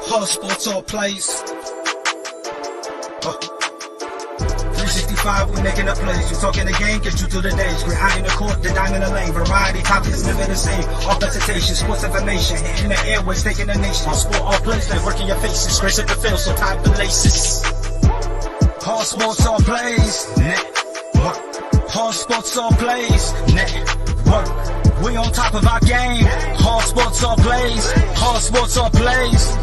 Hard sports all plays. 365, we making a plays. You talking the game, get you through the days. We're high in the court, the dime in the lane. Variety topics, never the same. All presentation, sports information. In the airways, taking the nation. All sport, all plays, they working your faces. Grace up the field, so tie the laces. Hard sports all plays. Network. Hard sports all plays. Network. We on top of our game. Hard sports all plays. Hard sports all plays.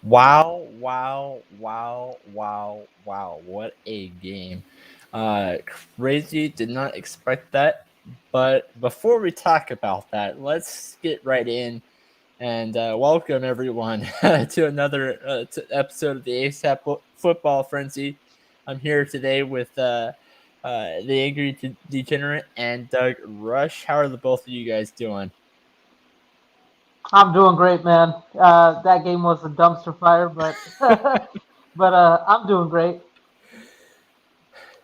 Wow. What a game. Crazy. Did not expect that. But before we talk about that, let's get right in and welcome everyone to another episode of the ASAP Football Frenzy. I'm here today with the Angry Degenerate and Doug Rush. How are the both of you guys doing? I'm doing great, man. That game was a dumpster fire, but I'm doing great.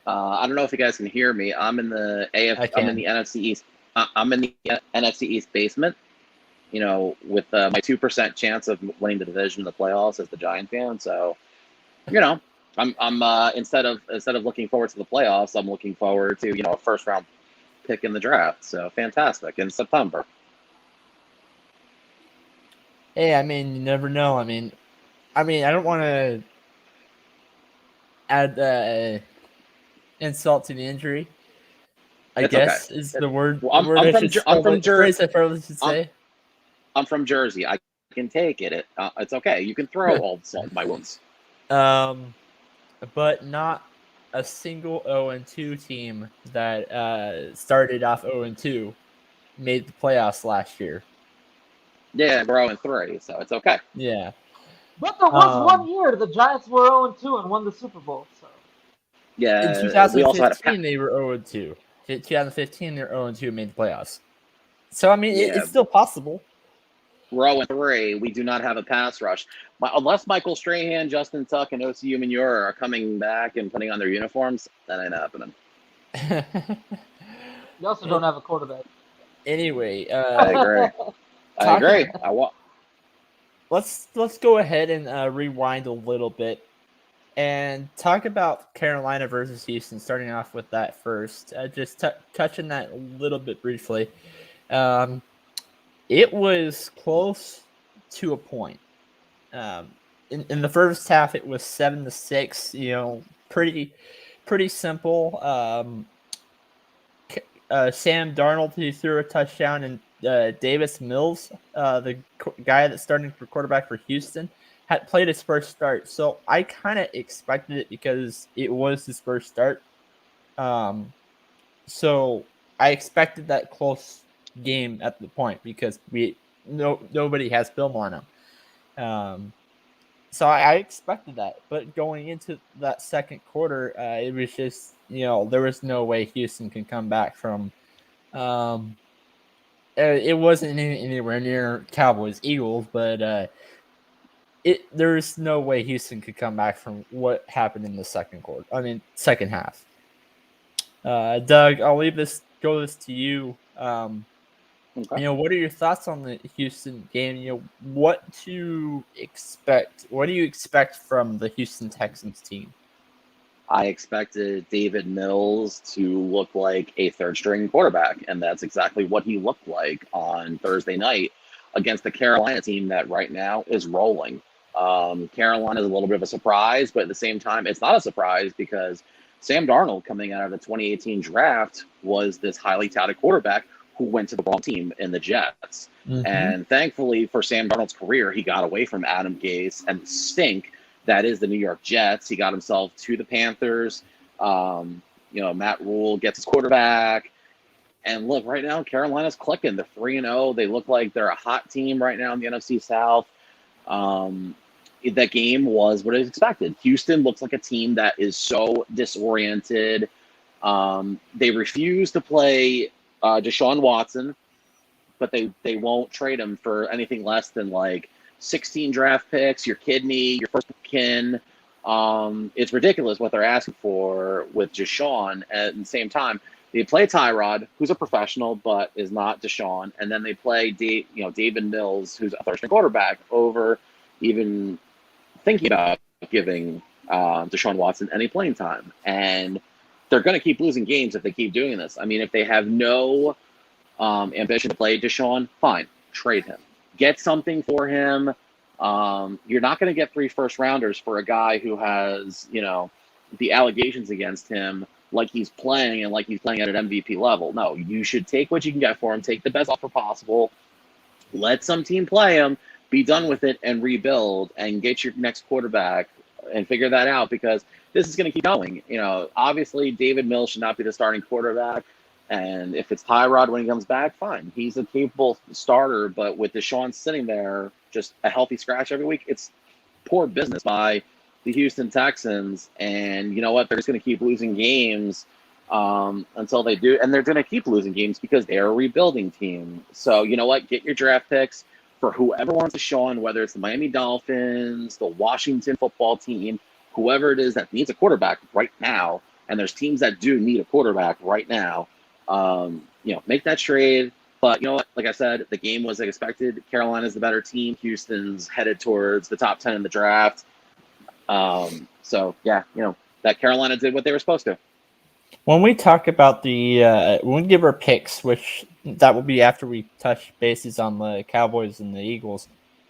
I don't know if you guys can hear me. I'm in the I'm in the NFC East. I'm in the NFC East basement. You know, with my 2% chance of winning the division in the playoffs as the Giant fan. So, you know, I'm instead of looking forward to the playoffs, I'm looking forward to a first round pick in the draft. So fantastic in September. Hey, I mean, you never know. I mean, I don't want to add insult to the injury. I guess okay. Is the word. Well, I'm from Jersey. I'm from Jersey. I can take it. It's okay. You can throw all the salt in my wounds. But not a single 0-2 team that started off 0-2 made the playoffs last year. Yeah, we're 0-3, so it's okay. Yeah. But there was 1 year the Giants were 0-2 and won the Super Bowl. So. Yeah. In 2015, they were 0-2. 2015, they were 0-2 and made the playoffs. So, I mean, it's still possible. We're 0-3. We do not have a pass rush. Unless Michael Strahan, Justin Tuck, and Osi Umenyiora are coming back and putting on their uniforms, that ain't happening. You also don't have a quarterback. Anyway. I agree. Let's go ahead and rewind a little bit and talk about Carolina versus Houston. Starting off with that first, just touching that a little bit briefly. It was close to a point. In the first half, it was 7-6. You know, pretty simple. Sam Darnold, who threw a touchdown, and Davis Mills, the guy that's starting for quarterback for Houston, had played his first start. So I kind of expected it because it was his first start. So I expected that close game at the point because nobody has film on him. So I expected that. But going into that second quarter, it was just, there was no way Houston can come back from it wasn't anywhere near Cowboys-Eagles, but there's no way Houston could come back from what happened in the second half. Doug, I'll go this to you. Okay. What are your thoughts on the Houston game? What to expect? What do you expect from the Houston Texans team? I expected David Mills to look like a third-string quarterback, and that's exactly what he looked like on Thursday night against the Carolina team that right now is rolling. Carolina is a little bit of a surprise, but at the same time, it's not a surprise because Sam Darnold, coming out of the 2018 draft, was this highly touted quarterback who went to the wrong team in the Jets. Mm-hmm. And thankfully for Sam Darnold's career, he got away from Adam Gase and the stink that is the New York Jets. He got himself to the Panthers. Matt Rule gets his quarterback. And look, right now, Carolina's clicking. They're 3-0. They look like they're a hot team right now in the NFC South. That game was what I expected. Houston looks like a team that is so disoriented. They refuse to play Deshaun Watson, but they won't trade him for anything less than like 16 draft picks, your kidney, your first kin. It's ridiculous what they're asking for with Deshaun. At the same time, they play Tyrod, who's a professional but is not Deshaun, and then they play David Mills, who's a third-string quarterback, over even thinking about giving Deshaun Watson any playing time. And they're going to keep losing games if they keep doing this. I mean, if they have no ambition to play Deshaun, fine, trade him. Get something for him. You're not going to get 3 first-rounders for a guy who has, the allegations against him like he's playing and like he's playing at an MVP level. No, you should take what you can get for him, take the best offer possible, let some team play him, be done with it, and rebuild and get your next quarterback and figure that out, because this is going to keep going. Obviously David Mills should not be the starting quarterback. And if it's Tyrod when he comes back, fine. He's a capable starter, but with Deshaun sitting there, just a healthy scratch every week, it's poor business by the Houston Texans. And you know what? They're just going to keep losing games until they do. And they're going to keep losing games because they're a rebuilding team. So you know what? Get your draft picks for whoever wants Deshaun, whether it's the Miami Dolphins, the Washington football team, whoever it is that needs a quarterback right now. And there's teams that do need a quarterback right now. Make that trade. But you know what? Like I said, the game was like expected. Carolina's the better team. Houston's headed towards the top 10 in the draft. That Carolina did what they were supposed to. When we talk about when we give our picks, which that will be after we touch bases on the Cowboys and the Eagles.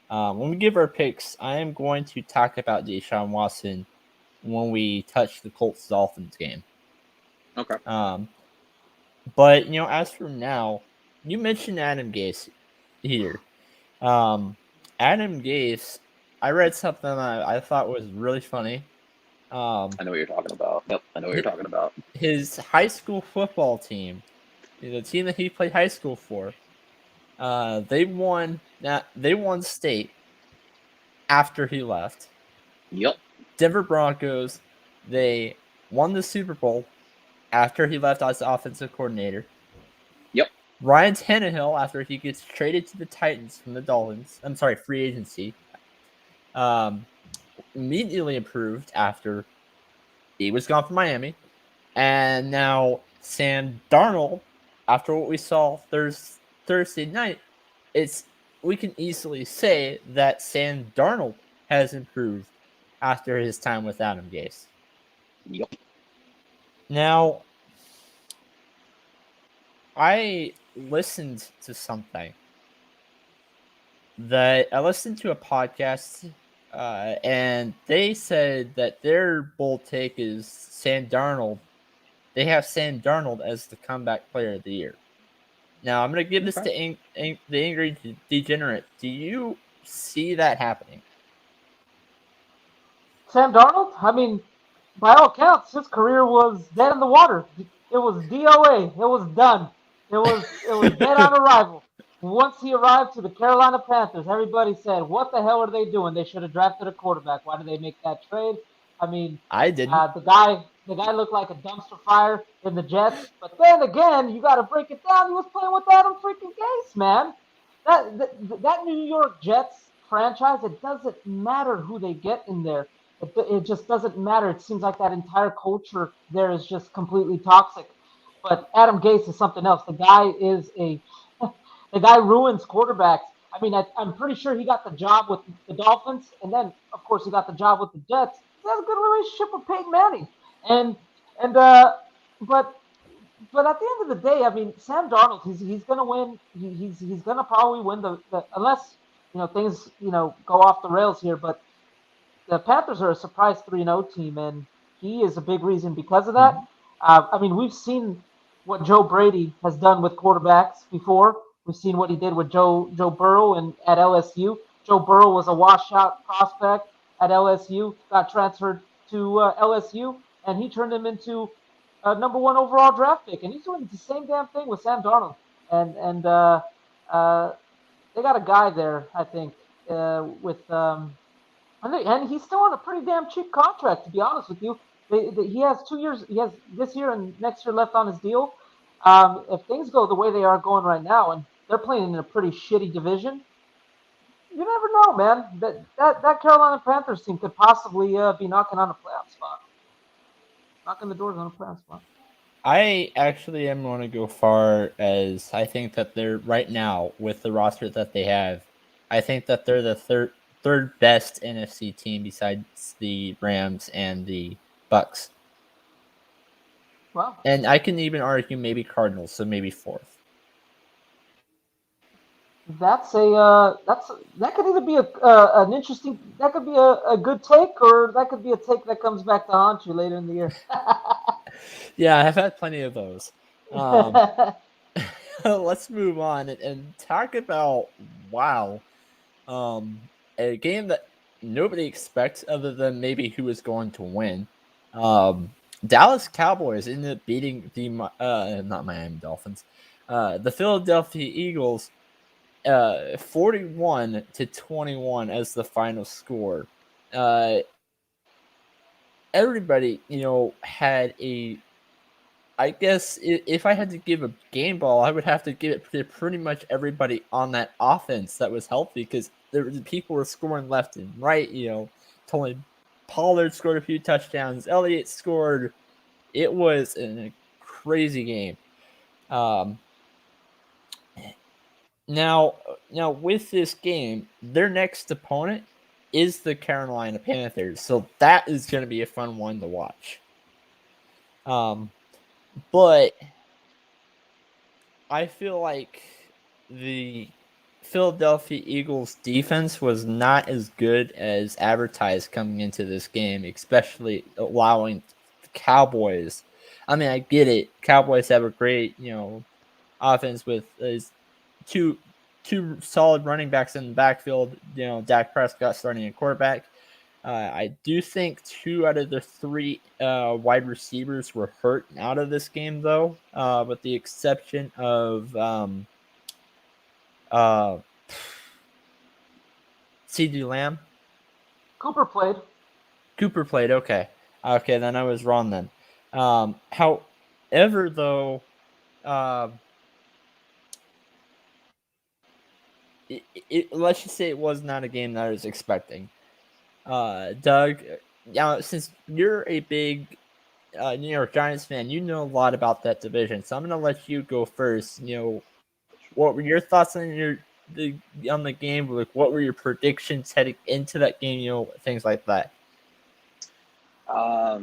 When we give our picks, I am going to talk about Deshaun Watson when we touch the Colts-Dolphins game. Okay. But, as for now, you mentioned Adam Gase here. Adam Gase, I read something I thought was really funny. I know what you're talking about. Yep, I know what you're talking about. His high school football team, the team that he played high school for, they won state after he left. Yep. Denver Broncos, they won the Super Bowl after he left as offensive coordinator. Yep. Ryan Tannehill, after he gets traded to the Titans from the Dolphins, free agency, immediately improved after he was gone from Miami. And now Sam Darnold, after what we saw Thursday night, we can easily say that Sam Darnold has improved after his time with Adam Gase. Yep. Now, I listened to something I listened to a podcast, and they said that their bold take is Sam Darnold. They have Sam Darnold as the comeback player of the year. Now, I'm going to give this to the Angry Degenerate. Do you see that happening? Sam Darnold? I mean, by all accounts, his career was dead in the water. It was DOA. It was done. It was dead on arrival. Once he arrived to the Carolina Panthers, everybody said, "What the hell are they doing? They should have drafted a quarterback. Why did they make that trade?" I mean, I didn't. The guy looked like a dumpster fire in the Jets. But then again, you got to break it down. He was playing with Adam freaking Gase, man. That New York Jets franchise, it doesn't matter who they get in there. It just doesn't matter. It seems like that entire culture there is just completely toxic. But Adam Gase is something else. The guy ruins quarterbacks. I mean, I'm pretty sure he got the job with the Dolphins, and then of course he got the job with the Jets. He has a good relationship with Peyton Manning, but at the end of the day, I mean, Sam Darnold, he's gonna win. He's gonna probably win the unless things go off the rails here, but. The Panthers are a surprise 3-0 team, and he is a big reason because of that. I mean, we've seen what Joe Brady has done with quarterbacks before. We've seen what he did with Joe Burrow at LSU. Joe Burrow was a washout prospect at LSU, got transferred to LSU, and he turned him into number 1 overall draft pick, and he's doing the same damn thing with Sam Darnold. And they got a guy there, I think, with and he's still on a pretty damn cheap contract, to be honest with you. He has 2 years. He has this year and next year left on his deal. If things go the way they are going right now, and they're playing in a pretty shitty division, you never know, man. That Carolina Panthers team could possibly be knocking on a playoff spot, knocking the doors on a playoff spot. I actually am going to go far as I think that they're right now with the roster that they have. I think that they're the third best NFC team besides the Rams and the Bucks. Wow. And I can even argue maybe Cardinals, so maybe fourth. That could either be an interesting, that could be a good take, or that could be a take that comes back to haunt you later in the year. Yeah, I've had plenty of those. Let's move on and talk about a game that nobody expects other than maybe who is going to win. Dallas Cowboys ended up beating the not Miami Dolphins, the Philadelphia Eagles, 41-21 as the final score. Everybody, had a. I guess if I had to give a game ball, I would have to give it to pretty much everybody on that offense that was healthy, because people were scoring left and right. Tony Pollard scored a few touchdowns. Elliott scored. It was a crazy game. Now with this game, their next opponent is the Carolina Panthers, so that is going to be a fun one to watch. But I feel like the Philadelphia Eagles defense was not as good as advertised coming into this game, especially allowing the Cowboys. I mean, I get it. Cowboys have a great, offense with two solid running backs in the backfield. Dak Prescott starting at quarterback. I do think 2 out of the 3 wide receivers were hurt out of this game, though, with the exception of CeeDee Lamb. Cooper played. Okay, then I was wrong then. However, though, let's just say it was not a game that I was expecting. Doug, since you're a big New York Giants fan, you know a lot about that division, so I'm going to let you go first. What were your thoughts on the game? Like, what were your predictions heading into that game? Things like that. I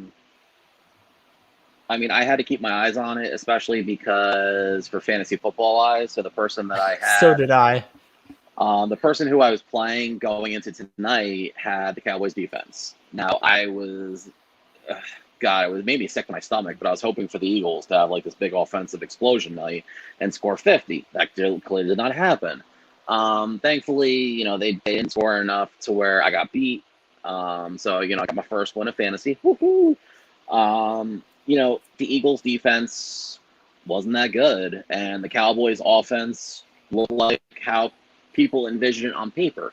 mean, I had to keep my eyes on it, especially because for fantasy football eyes. So the person that I had, so did I. The person who I was playing going into tonight had the Cowboys defense. Now I was, it was maybe sick to my stomach, but I was hoping for the Eagles to have like this big offensive explosion night and score 50. That clearly did not happen. Thankfully, they didn't score enough to where I got beat. So I got my first win of fantasy. Woohoo! The Eagles defense wasn't that good, and the Cowboys offense looked like how people envision it on paper.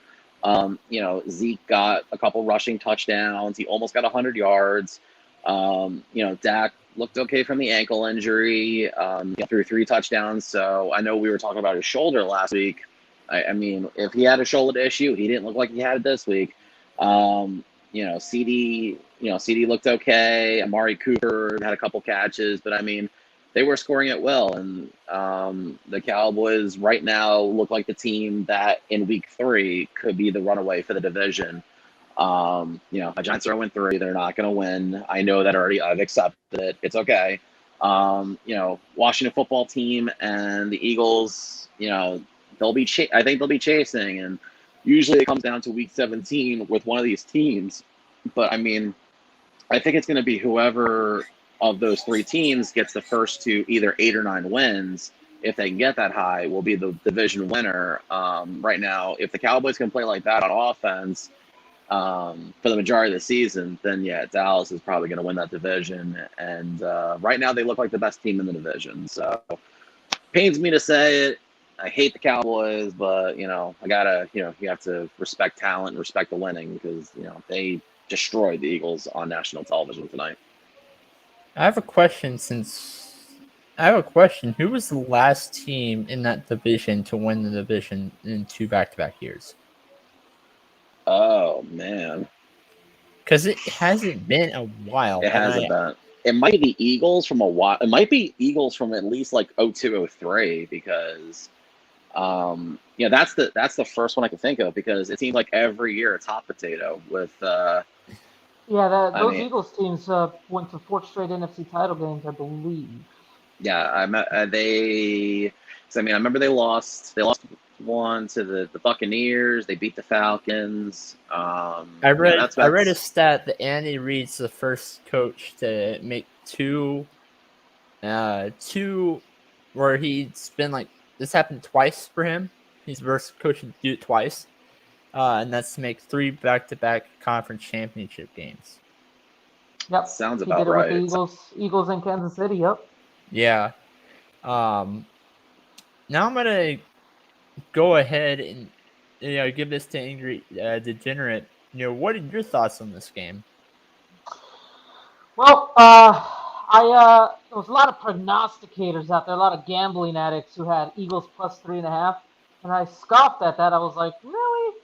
Zeke got a couple rushing touchdowns. He almost got 100 yards. Dak looked okay from the ankle injury. He threw 3 touchdowns. So I know we were talking about his shoulder last week. I mean, if he had a shoulder issue, he didn't look like he had it this week. CD looked okay. Amari Cooper had a couple catches, but I mean, they were scoring it well. And the Cowboys right now look like the team that in week 3 could be the runaway for the division. My Giants are 0-3. They're not going to win. I know that already. I've accepted it. It's okay. Washington football team and the Eagles, I think they'll be chasing. And usually it comes down to week 17 with one of these teams. But I mean, I think it's going to be whoever of those 3 teams gets the first to either 8 or 9 wins, if they can get that high, will be the division winner. Right now, if the Cowboys can play like that on offense, for the majority of the season, then yeah, Dallas is probably going to win that division. And right now, they look like the best team in the division. So pains me to say it. I hate the Cowboys, but I gotta, you have to respect talent and respect the winning because they destroyed the Eagles on national television tonight. I have a question. Who was the last team in that division to win the division in 2 back-to-back years? Oh man, because it hasn't been a while. It hasn't been. It might be the Eagles from a while. It might be Eagles from at least like 02, 03 because, that's the first one I can think of because it seems like every year it's hot potato with. Those Eagles teams went to 4 straight NFC title games, I believe. Yeah, I remember they lost one to the Buccaneers. They beat the Falcons. I read a stat that Andy Reid's the first coach to make two where he's been like this happened twice for him. He's the first coach to do it twice, and that's to make 3 back-to-back conference championship games. Yep, sounds he about did it right. With the Eagles in Kansas City. Yep. Yeah. Now I'm gonna go ahead and give this to Angry Degenerate. What are your thoughts on this game? Well, there was a lot of prognosticators out there, a lot of gambling addicts who had Eagles plus 3.5, and I scoffed at that. I was like, really?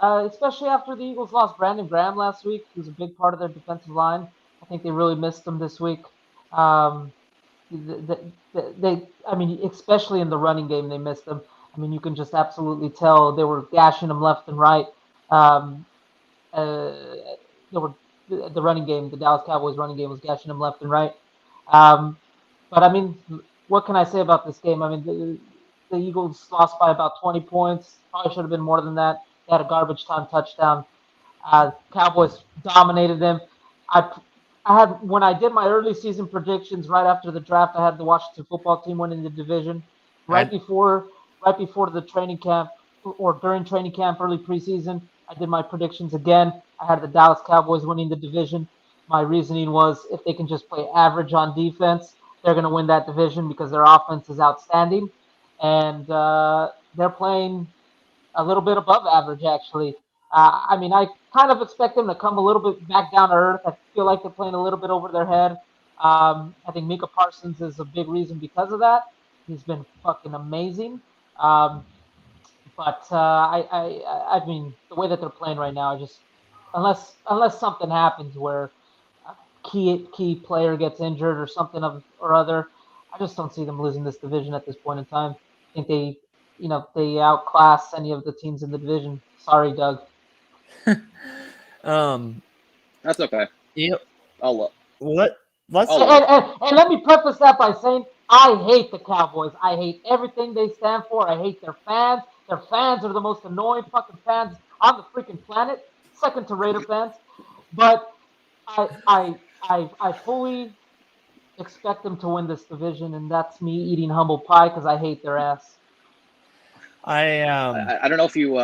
Especially after the Eagles lost Brandon Graham last week, who's a big part of their defensive line. I think they really missed him this week. Especially in the running game, they missed him. You can just absolutely tell they were gashing him left and right. The running game, the Dallas Cowboys running game was gashing him left and right. But what can I say about this game? The Eagles lost by about 20 points. Probably should have been more than that. They had a garbage time touchdown. Cowboys dominated them. When I did my early season predictions right after the draft, I had the Washington football team winning the division. Right before the training camp or during training camp, early preseason, I did my predictions again. I had the Dallas Cowboys winning the division. My reasoning was if they can just play average on defense, they're going to win that division because their offense is outstanding. And they're playing a little bit above average, actually. I kind of expect them to come a little bit back down to earth. I feel like they're playing a little bit over their head. I think Micah Parsons is a big reason because of that. He's been fucking amazing. The way that they're playing right now, unless something happens where a key player gets injured or something or other, I just don't see them losing this division at this point in time. I think they outclass any of the teams in the division. Sorry, Doug. That's okay. Yep. I'll look. What? And let me preface that by saying I hate the Cowboys. I hate everything they stand for. I hate their fans. Their fans are the most annoying fucking fans on the freaking planet, second to Raider fans. But I fully expect them to win this division, and that's me eating humble pie because I hate their ass. I don't know if you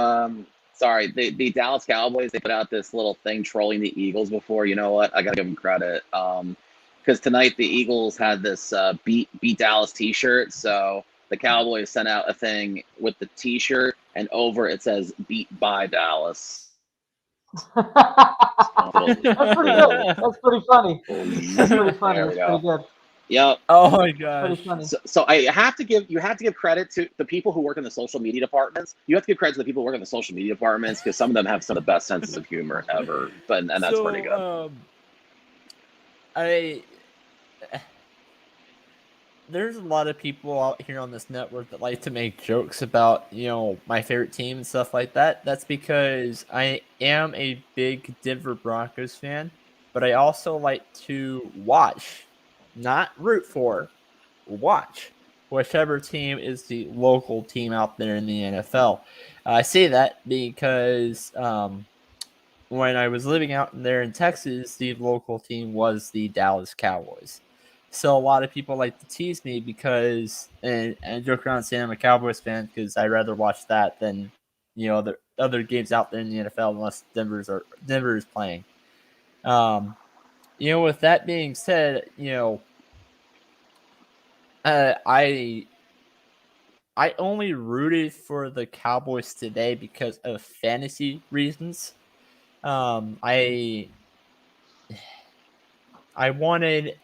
sorry, the Dallas Cowboys, they put out this little thing trolling the Eagles before. You know what? I gotta give them credit. Because tonight the Eagles had this beat Dallas T-shirt, so the Cowboys sent out a thing with the T-shirt, and over it says "Beat by Dallas." That's pretty good. That's pretty funny. That's pretty funny. That's pretty good. Yep. Oh my gosh. So you have to give credit to the people who work in the social media departments. You have to give credit to the people who work in the social media departments because some of them have some of the best senses of humor ever. And that's pretty good. There's a lot of people out here on this network that like to make jokes about, my favorite team and stuff like that. That's because I am a big Denver Broncos fan, but I also like to watch, not root for, watch whichever team is the local team out there in the NFL. I say that because when I was living out there in Texas, the local team was the Dallas Cowboys. So a lot of people like to tease me because, and joke around saying I'm a Cowboys fan because I'd rather watch that than other games out there in the NFL unless Denver is playing. With that being said, I only rooted for the Cowboys today because of fantasy reasons. I wanted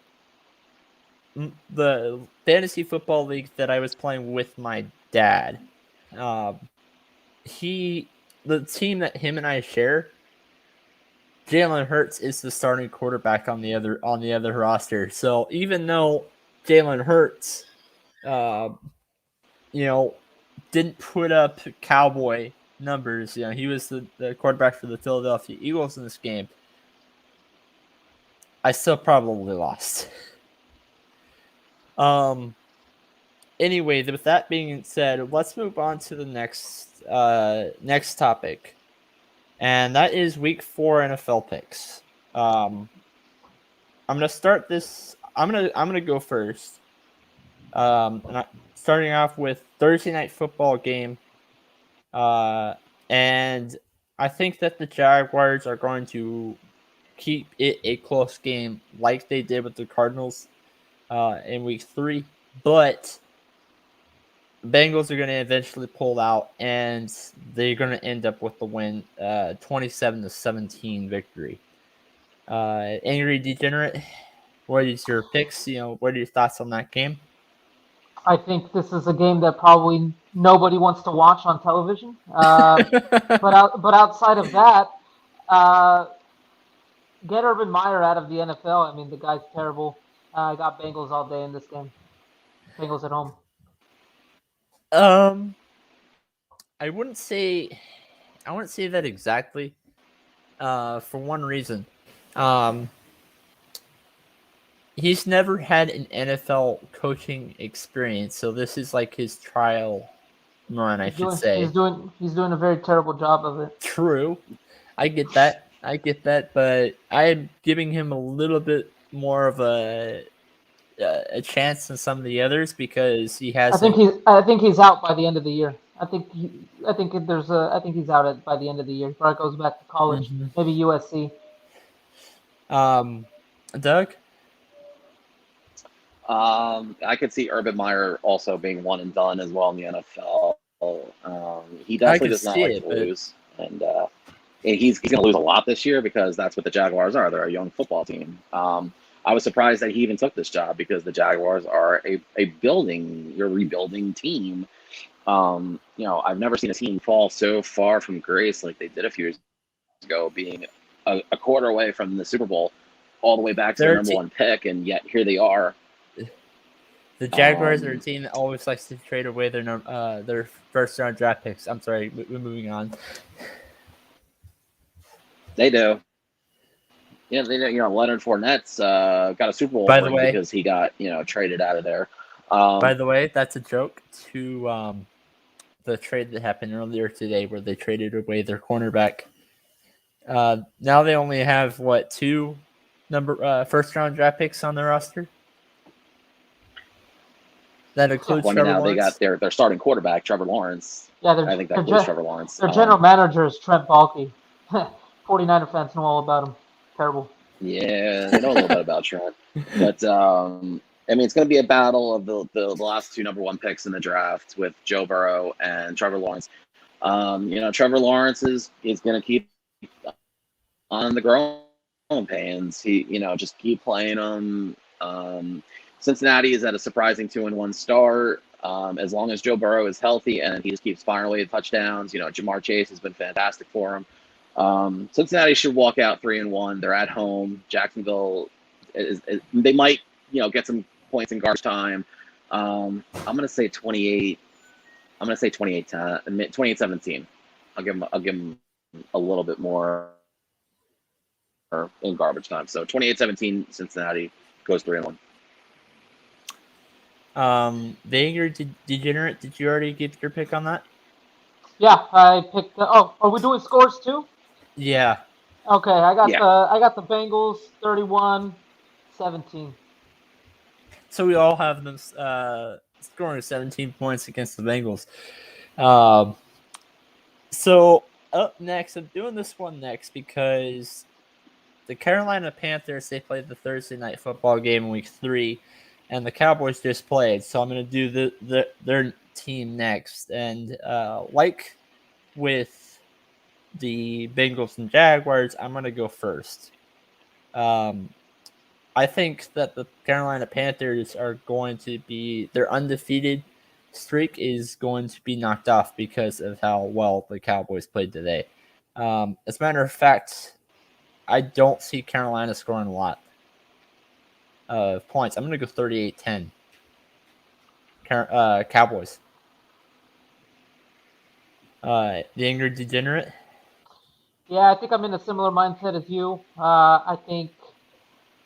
the fantasy football league that I was playing with my dad. The team that him and I share, Jalen Hurts is the starting quarterback on the other roster. So even though Jalen Hurts, didn't put up Cowboy numbers, he was the quarterback for the Philadelphia Eagles in this game, I still probably lost. Anyway, with that being said, let's move on to the next topic, and that is Week 4 NFL picks. I'm gonna start this. I'm gonna go first. Starting off with Thursday night football game, and I think that the Jaguars are going to keep it a close game like they did with the Cardinals in Week 3, but Bengals are going to eventually pull out, and they're going to end up with the win, 27-17 victory. Angry Degenerate, what is your picks? What are your thoughts on that game? I think this is a game that probably nobody wants to watch on television. But outside of that, get Urban Meyer out of the NFL. I mean, the guy's terrible. I got Bengals all day in this game. Bengals at home. I wouldn't say that exactly. For one reason, he's never had an NFL coaching experience, so this is like his trial run, I should say. He's doing a very terrible job of it. True, I get that, but I'm giving him a little bit more of a chance than some of the others because he has. I think he's out by the end of the year. I think he's out by the end of the year. Before it goes back to college, maybe USC. Doug. I could see Urban Meyer also being one and done as well in the NFL. He definitely does not like to lose, and he's going to lose a lot this year because that's what the Jaguars are. They're a young football team. I was surprised that he even took this job because the Jaguars are a rebuilding team. I've never seen a team fall so far from grace like they did a few years ago, being a quarter away from the Super Bowl, all the way back to their number one pick, and yet here they are. The Jaguars are a team that always likes to trade away their first round draft picks. I'm sorry, we're moving on. They do. Leonard Fournette's got a Super Bowl ring because he got traded out of there. By the way, that's a joke to the trade that happened earlier today where they traded away their cornerback. Now they only have two first round draft picks on their roster. That includes Trevor Lawrence. They got their starting quarterback, Trevor Lawrence. Yeah, I think that includes Trevor Lawrence. Their general manager is Trent Baalke. 49er fans know all about him. Terrible. Yeah, they know a little bit about Trent. But, it's going to be a battle of the last two number one picks in the draft with Joe Burrow and Trevor Lawrence. Trevor Lawrence is going to keep on the growing pains. He, just keep playing them. Cincinnati is at a surprising 2-1 start. As long as Joe Burrow is healthy and he just keeps firing away at touchdowns, Jamar Chase has been fantastic for him. Cincinnati should walk out 3-1. They're at home. Jacksonville they might, get some points in garbage time. I'm going to say 28. I'm going to say 28-17. I'll give them a little bit more in garbage time. So 28-17, Cincinnati goes 3-1. Angry Degenerate, did you already give your pick on that? Yeah, I picked. Are we doing scores too? Yeah. Okay, I got the Bengals 31-17. So we all have them scoring 17 points against the Bengals. So up next, I'm doing this one next because the Carolina Panthers, they played the Thursday night football game in week 3, and the Cowboys just played. So I'm going to do their team next. And like with the Bengals and Jaguars, I'm going to go first. I think that the Carolina Panthers are going to be, their undefeated streak is going to be knocked off because of how well the Cowboys played today. As a matter of fact, I don't see Carolina scoring a lot of points. I'm going to go 38-10. Cowboys. The Angry Degenerate. Yeah, I think I'm in a similar mindset as you. I think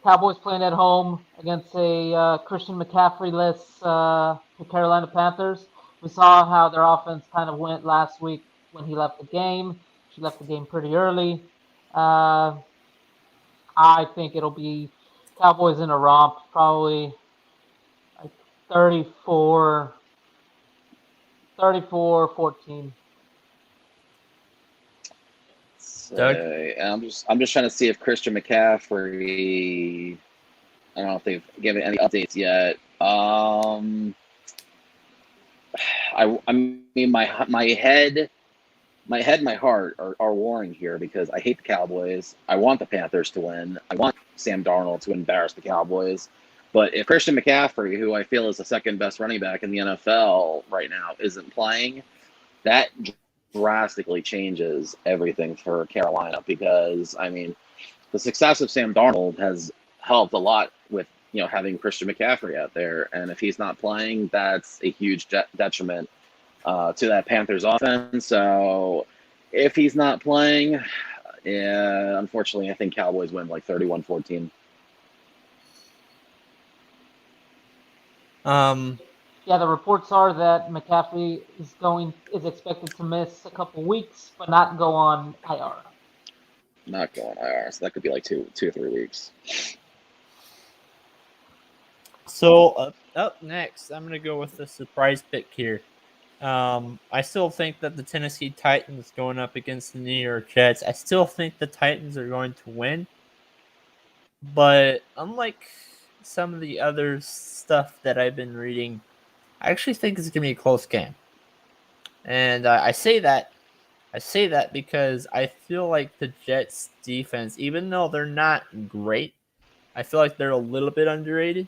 Cowboys playing at home against a Christian McCaffrey-less Carolina Panthers. We saw how their offense kind of went last week when he left the game. She left the game pretty early. I think it'll be Cowboys in a romp, probably like 34-14. Doug? I'm just trying to see if Christian McCaffrey. I don't know if they've given any updates yet. I mean, my head, my heart are warring here because I hate the Cowboys. I want the Panthers to win. I want Sam Darnold to embarrass the Cowboys. But if Christian McCaffrey, who I feel is the second best running back in the NFL right now, isn't playing, that drastically changes everything for Carolina because, I mean, the success of Sam Darnold has helped a lot with, having Christian McCaffrey out there. And if he's not playing, that's a huge detriment to that Panthers offense. So if he's not playing, unfortunately, I think Cowboys win like 31-14. Yeah, the reports are that McCaffrey is expected to miss a couple weeks, but not go on IR. Not go on IR, so that could be like 2 or 3 weeks. So up next, I'm going to go with the surprise pick here. I still think that the Tennessee Titans going up against the New York Jets, I still think the Titans are going to win. But unlike some of the other stuff that I've been reading, I actually think it's going to be a close game. And I say that because I feel like the Jets defense, even though they're not great, I feel like they're a little bit underrated.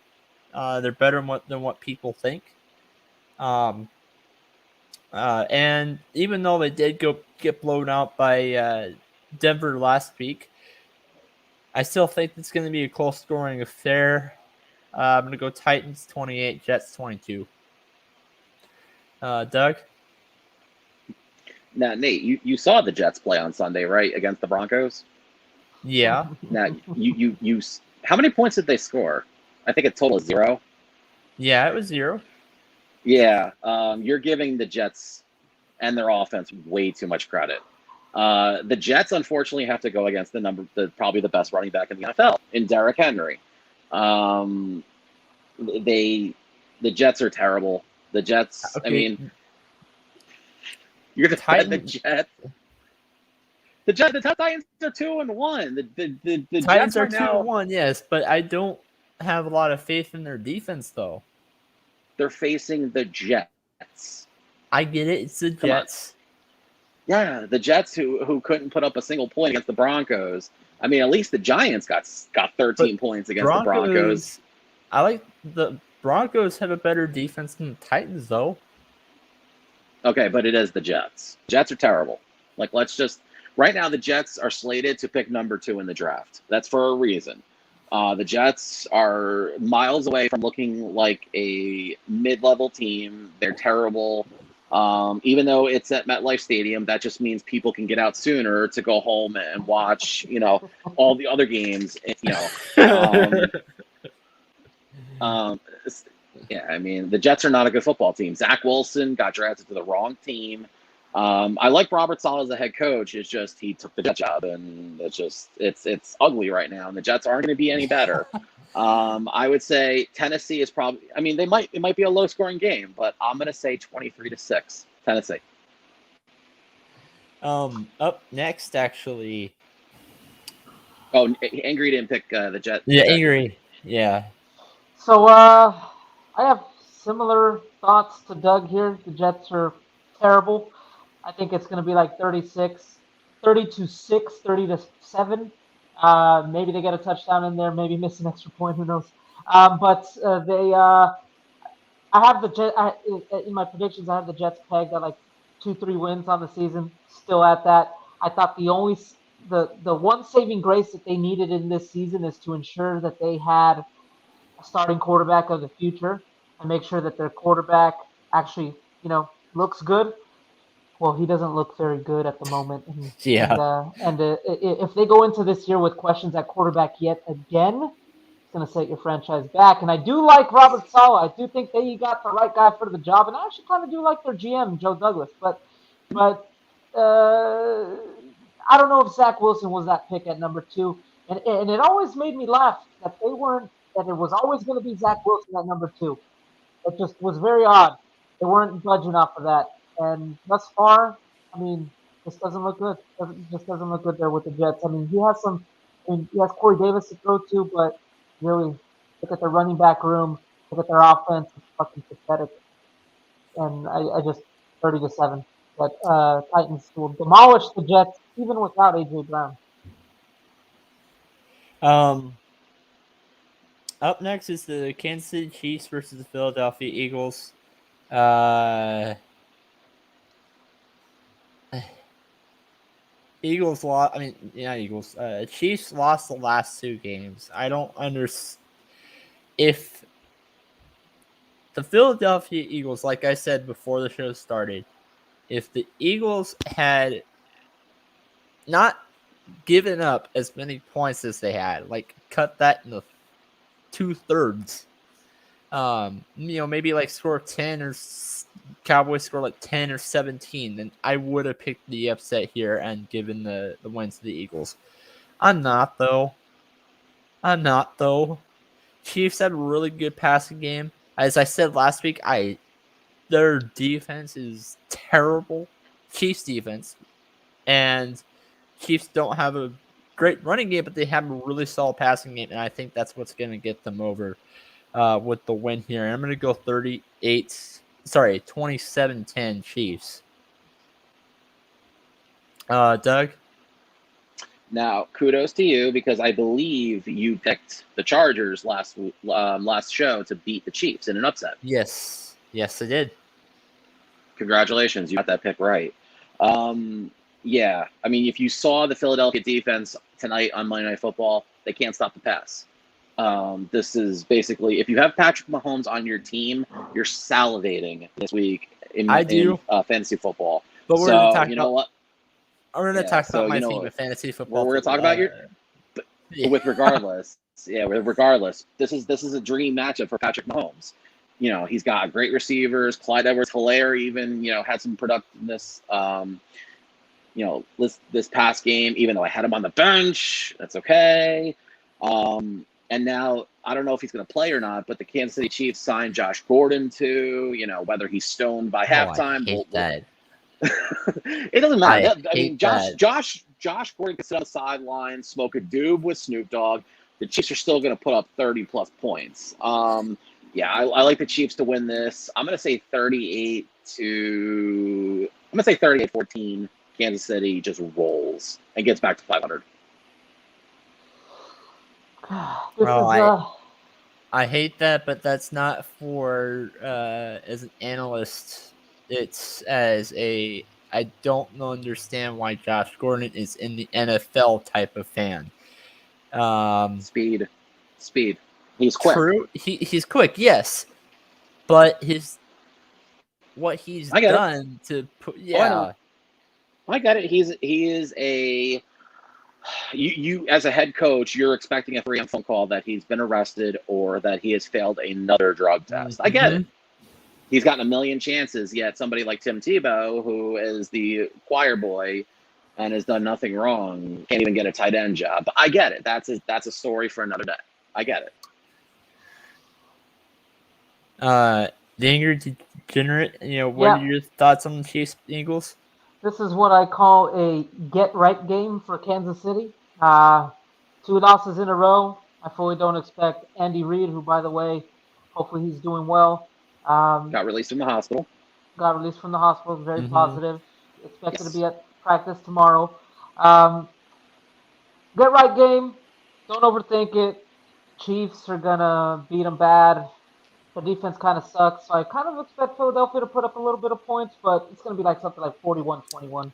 They're better than what people think. And even though they did get blown out by Denver last week, I still think it's going to be a close scoring affair. I'm going to go Titans 28, Jets 22. Doug? Now, Nate, you saw the Jets play on Sunday, right, against the Broncos? Yeah. Now, you how many points did they score? I think a total of 0. Yeah, it was 0. Yeah, you're giving the Jets and their offense way too much credit. The Jets, unfortunately, have to go against probably the best running back in the NFL, in Derrick Henry. The Jets are terrible. The Jets, okay. I mean, you're going to bet the Jets. The Titans are 2-1. The Titans Jets are 2-1, yes, but I don't have a lot of faith in their defense, though. They're facing the Jets. I get it. It's the Jets. Yeah, the Jets who couldn't put up a single point against the Broncos. I mean, at least the Giants got 13 points against the Broncos. I like the Broncos have a better defense than the Titans, though. Okay, but it is the Jets. Jets are terrible. Like, right now the Jets are slated to pick number 2 in the draft. That's for a reason. The Jets are miles away from looking like a mid-level team. They're terrible. Even though it's at MetLife Stadium, that just means people can get out sooner to go home and watch, all the other games. Yeah, I mean, the Jets are not a good football team. Zach Wilson got drafted to the wrong team. I like Robert Saleh as a head coach. It's just he took the Jet job, and it's ugly right now, and the Jets aren't going to be any better. I would say Tennessee is probably. I mean, it might be a low scoring game, but I'm going to say 23-6 Tennessee. Up next, actually. Oh, Angry didn't pick the Jets. Yeah, Angry. Yeah. So I have similar thoughts to Doug here. The Jets are terrible. I think it's going to be like 36, 30-6, 30-7. Maybe they get a touchdown in there, maybe miss an extra point, who knows. But I have the Jet in my predictions. I have the Jets pegged at like 2-3 wins on the season. Still at that. I thought the one saving grace that they needed in this season is to ensure that they had a starting quarterback of the future and make sure that their quarterback actually, looks good. Well, he doesn't look very good at the moment. Yeah. If they go into this year with questions at quarterback yet again, it's going to set your franchise back. And I do like Robert Saleh. I do think they got the right guy for the job. And I actually kind of do like their GM, Joe Douglas. But I don't know if Zach Wilson was that pick at number 2. And it always made me laugh that that it was always going to be Zach Wilson at number 2. It just was very odd. They weren't budging off of that. And thus far, I mean, this doesn't look good. It just doesn't look good there with the Jets. I mean, he has Corey Davis to throw to, but really, look at their running back room, look at their offense. It's fucking pathetic. And I just 30-7. But Titans will demolish the Jets even without AJ Brown. Up next is the Kansas City Chiefs versus the Philadelphia Eagles. Eagles lost. I mean, not Eagles. Chiefs lost the last 2 games. I don't understand if the Philadelphia Eagles, like I said before the show started, if the Eagles had not given up as many points as they had, like cut that in the 2/3, maybe like score 10 or Cowboys score like 10 or 17, then I would have picked the upset here and given the wins to the Eagles. I'm not though. Chiefs had a really good passing game. As I said last week, their defense is terrible. Chiefs defense. And Chiefs don't have a great running game, but they have a really solid passing game, and I think that's what's going to get them over with the win here. And I'm going to go 27-10 Chiefs. Doug? Now, kudos to you because I believe you picked the Chargers last show to beat the Chiefs in an upset. Yes, I did. Congratulations, you got that pick right. Yeah, I mean, if you saw the Philadelphia defense tonight on Monday Night Football, they can't stop the pass. This is basically, if you have Patrick Mahomes on your team, you're salivating this week in fantasy football. But we're going to talk about what? We're going to talk about my team of fantasy football. We're going to talk about with regardless. This is a dream matchup for Patrick Mahomes. He's got great receivers. Clyde Edwards-Helaire even, had some productiveness. This past game, even though I had him on the bench, that's okay. And now I don't know if he's going to play or not, but the Kansas City Chiefs signed Josh Gordon too. Whether he's stoned by halftime. I hate that. It doesn't matter. I mean, Josh Gordon can sit on the sideline, smoke a doob with Snoop Dogg. The Chiefs are still going to put up 30+ points. Yeah, I like the Chiefs to win this. I'm going to say 38-14. Kansas City just rolls and gets back to 500. I hate that, but that's not for as an analyst. It's I don't understand why Josh Gordon is in the NFL type of fan. Speed. He's quick. True, he's quick, yes, but what he's done to put, I get it. He is a. You as a head coach, you're expecting a 3 phone call that he's been arrested or that he has failed another drug test. I get it. He's gotten a million chances, yet somebody like Tim Tebow, who is the choir boy and has done nothing wrong, can't even get a tight end job. But I get it. That's a story for another day. I get it. The Angry Degenerate, what are your thoughts on the Chiefs Eagles? This is what I call a get-right game for Kansas City. 2 losses in a row. I fully don't expect Andy Reid, who, by the way, hopefully he's doing well. Got released from the hospital. Got released from the hospital. Very positive. Expected Yes. to be at practice tomorrow. Get-right game. Don't overthink it. Chiefs are going to beat them bad. The defense kind of sucks, so I kind of expect Philadelphia to put up a little bit of points, but it's going to be like something like 41-21.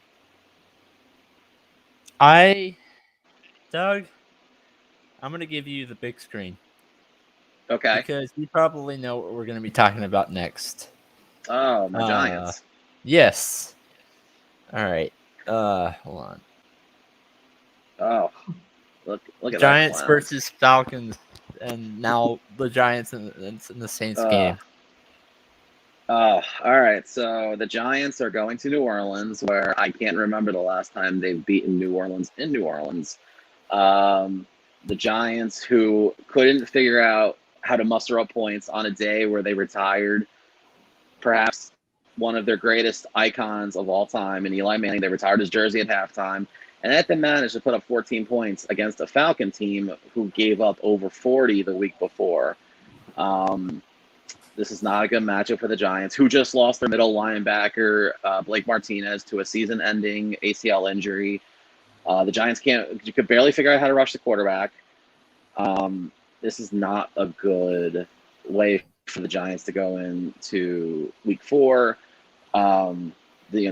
Doug, I'm going to give you the big screen. Okay. Because you probably know what we're going to be talking about next. Oh, my Giants. Yes. All right. Hold on. Oh, look at Giants that. versus Falcons, and now the Giants in the Saints game. Oh, all right. So the Giants are going to New Orleans, where I can't remember the last time they've beaten New Orleans in New Orleans. The Giants, who couldn't figure out how to muster up points on a day where they retired perhaps one of their greatest icons of all time in Eli Manning. They retired his jersey at halftime, and yet they managed to put up 14 points against a Falcon team who gave up over 40 the week before. This is not a good matchup for the Giants, who just lost their middle linebacker, Blake Martinez, to a season-ending ACL injury. The Giants you could barely figure out how to rush the quarterback. This is not a good way for the Giants to go into week 4. The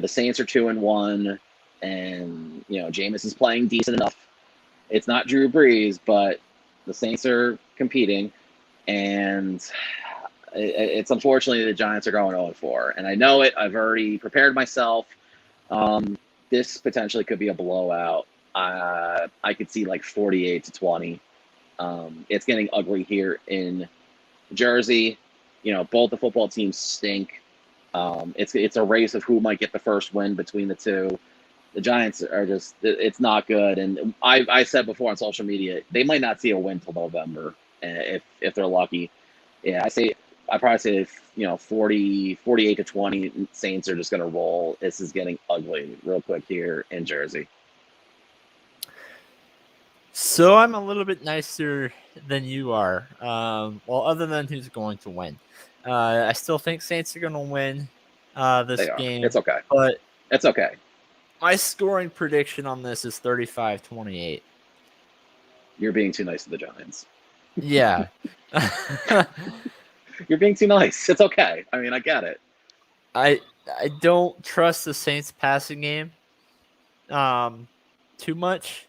Saints are 2-1, and Jameis is playing decent enough. It's not Drew Brees, but the Saints are competing, and it's unfortunately the Giants are going 0-4, and I know it. I've already prepared myself. This potentially could be a blowout. I could see like 48-20. It's getting ugly here in Jersey. Both the football teams stink. It's a race of who might get the first win between the two. The Giants are it's not good. And I said before on social media, they might not see a win till November if they're lucky. Yeah, I probably say 48-20. Saints are just going to roll. This is getting ugly real quick here in Jersey. So I'm a little bit nicer than you are. Other than who's going to win. I still think Saints are going to win this game. It's okay. But it's okay. My scoring prediction on this is 35-28. You're being too nice to the Giants. Yeah. You're being too nice. It's okay. I mean, I get it. I don't trust the Saints passing game too much,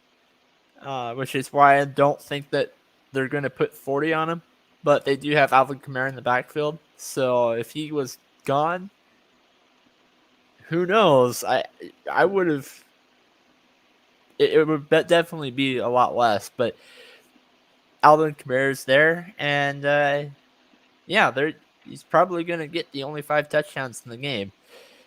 which is why I don't think that they're going to put 40 on him. But they do have Alvin Kamara in the backfield. So if he was gone, who knows? I would have. It would definitely be a lot less. But Alvin Kamara's there, and he's probably going to get the only 5 touchdowns in the game.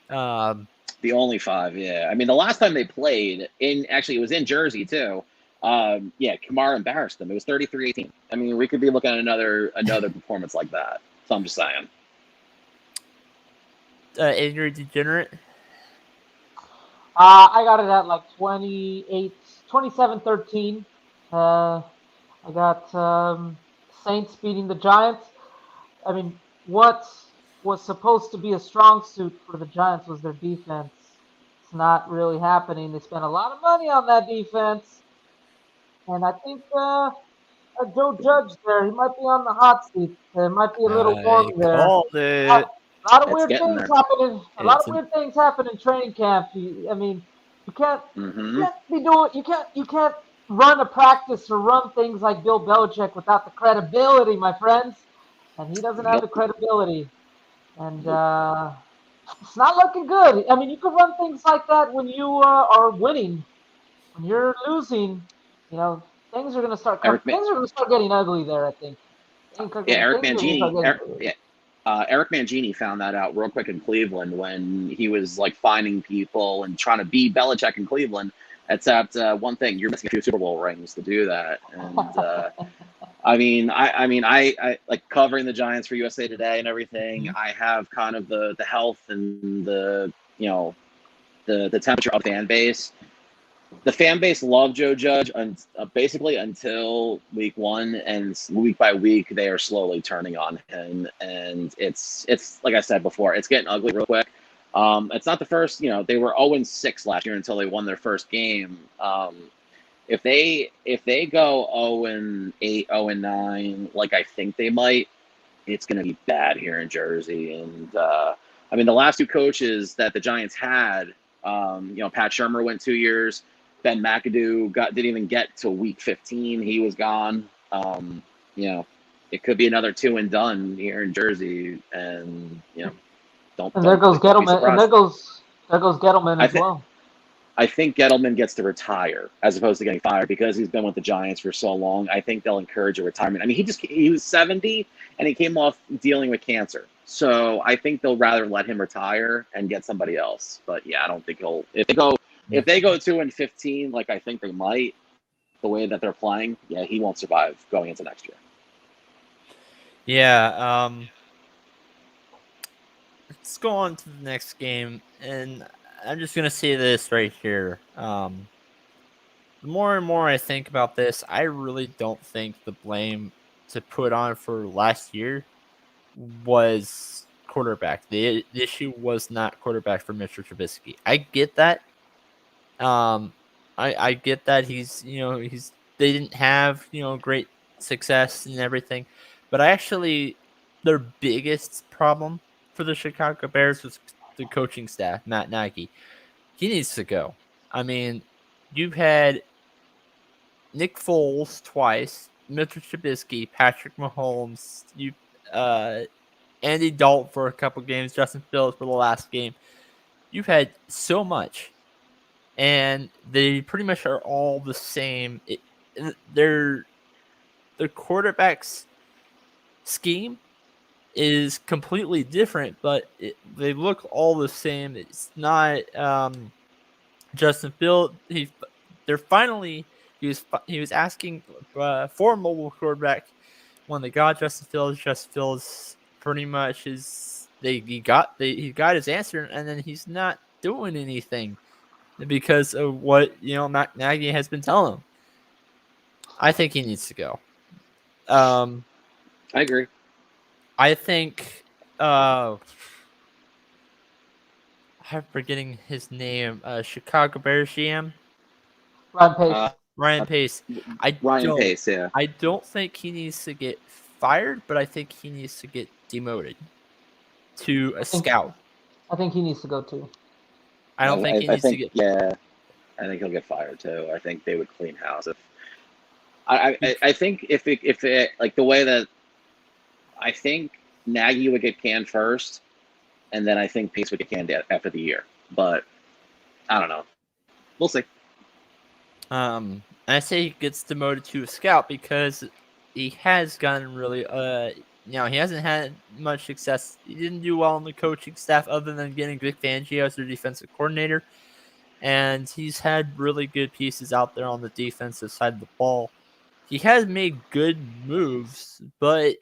The only 5, yeah. I mean, the last time they played it was in Jersey too. Kamara embarrassed them. It was 33-18. I mean, we could be looking at another performance like that. So I'm just saying. Angry Degenerate. I got it at like 27-13. I got Saints beating the Giants. I mean, what was supposed to be a strong suit for the Giants was their defense. It's not really happening. They spent a lot of money on that defense. And I think Joe Judge there, he might be on the hot seat. There might be a little warm there. A lot of weird things happening. A lot of weird things happen in training camp. You can't You can't run a practice or run things like Bill Belichick without the credibility, my friends. And he doesn't have the credibility. And it's not looking good. I mean, you could run things like that when you are winning. When you're losing, things are going to start getting ugly there, I think. Eric Mangini found that out real quick in Cleveland when he was like finding people and trying to beat Belichick in Cleveland. Except one thing, you're missing a few Super Bowl rings to do that. And I like covering the Giants for USA Today and everything. I have kind of the health and the the temperature of the fan base. The fan base loved Joe Judge basically until week 1, and week by week they are slowly turning on him, and it's like I said before, it's getting ugly real quick. It's not the first, they were 0-6 last year until they won their first game. If they go 0-8, 0-9, like I think they might, it's going to be bad here in Jersey. And I mean, the last 2 coaches that the Giants had, Pat Shurmur went 2 years. Ben McAdoo didn't even get to week 15. He was gone. It could be another 2 and done here in Jersey, and don't. And there goes Gettleman. And there goes Gettleman as well. I think Gettleman gets to retire as opposed to getting fired because he's been with the Giants for so long. I think they'll encourage a retirement. I mean, he was 70 and he came off dealing with cancer. So I think they'll rather let him retire and get somebody else. But yeah, I don't think he'll. If they go 2-15, like I think they might, the way that they're playing, yeah, he won't survive going into next year. Yeah. Let's go on to the next game, and I'm just gonna say this right here. The more and more I think about this, I really don't think the blame to put on for last year was quarterback. The issue was not quarterback for Mr. Trubisky. I get that. I get that they didn't have, great success and everything, but their biggest problem for the Chicago Bears was the coaching staff, Matt Nagy. He needs to go. I mean, you've had Nick Foles twice, Mr. Trubisky, Patrick Mahomes, Andy Dalton for a couple games, Justin Fields for the last game. You've had so much. And they pretty much are all the same. Their quarterback's scheme is completely different, but they look all the same. It's not Justin Fields. He was asking for a mobile quarterback when they got Justin Fields. Justin Fields pretty much he got his answer, and then he's not doing anything because of what Matt Nagy has been telling him. I think he needs to go. I agree. I think I'm forgetting his name. Chicago Bears GM Ryan Pace. Ryan Pace. Pace. Yeah. I don't think he needs to get fired, but I think he needs to get demoted to a scout. I think he needs to go too. I don't think he needs to get. Yeah, I think he'll get fired too. I think they would clean house if. I think if it like the way that. I think Nagy would get canned first, and then I think Pace would get canned after the year. But I don't know. We'll see. I say he gets demoted to a scout because he has gotten really he hasn't had much success. He didn't do well on the coaching staff other than getting Vic Fangio as their defensive coordinator. And he's had really good pieces out there on the defensive side of the ball. He has made good moves, but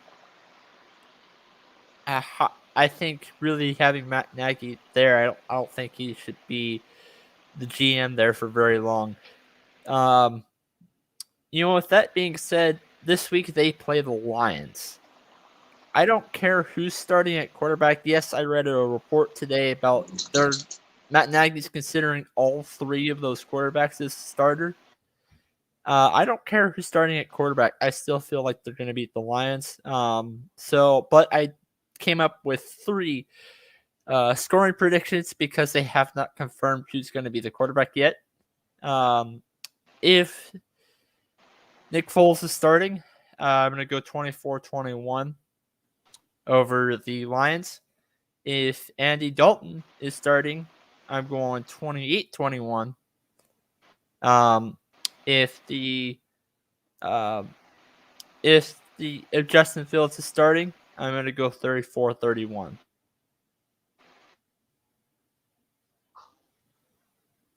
I think really having Matt Nagy there, I don't think he should be the GM there for very long. With that being said, this week they play the Lions. I don't care who's starting at quarterback. Yes, I read a report today about Matt Nagy's considering all 3 of those quarterbacks as starter. I don't care who's starting at quarterback. I still feel like they're going to beat the Lions. But I came up with 3 scoring predictions because they have not confirmed who's going to be the quarterback yet. If Nick Foles is starting, I'm going to go 24-21 over the Lions. If Andy Dalton is starting, I'm going 28-21. If Justin Fields is starting, I'm going to go 34-31.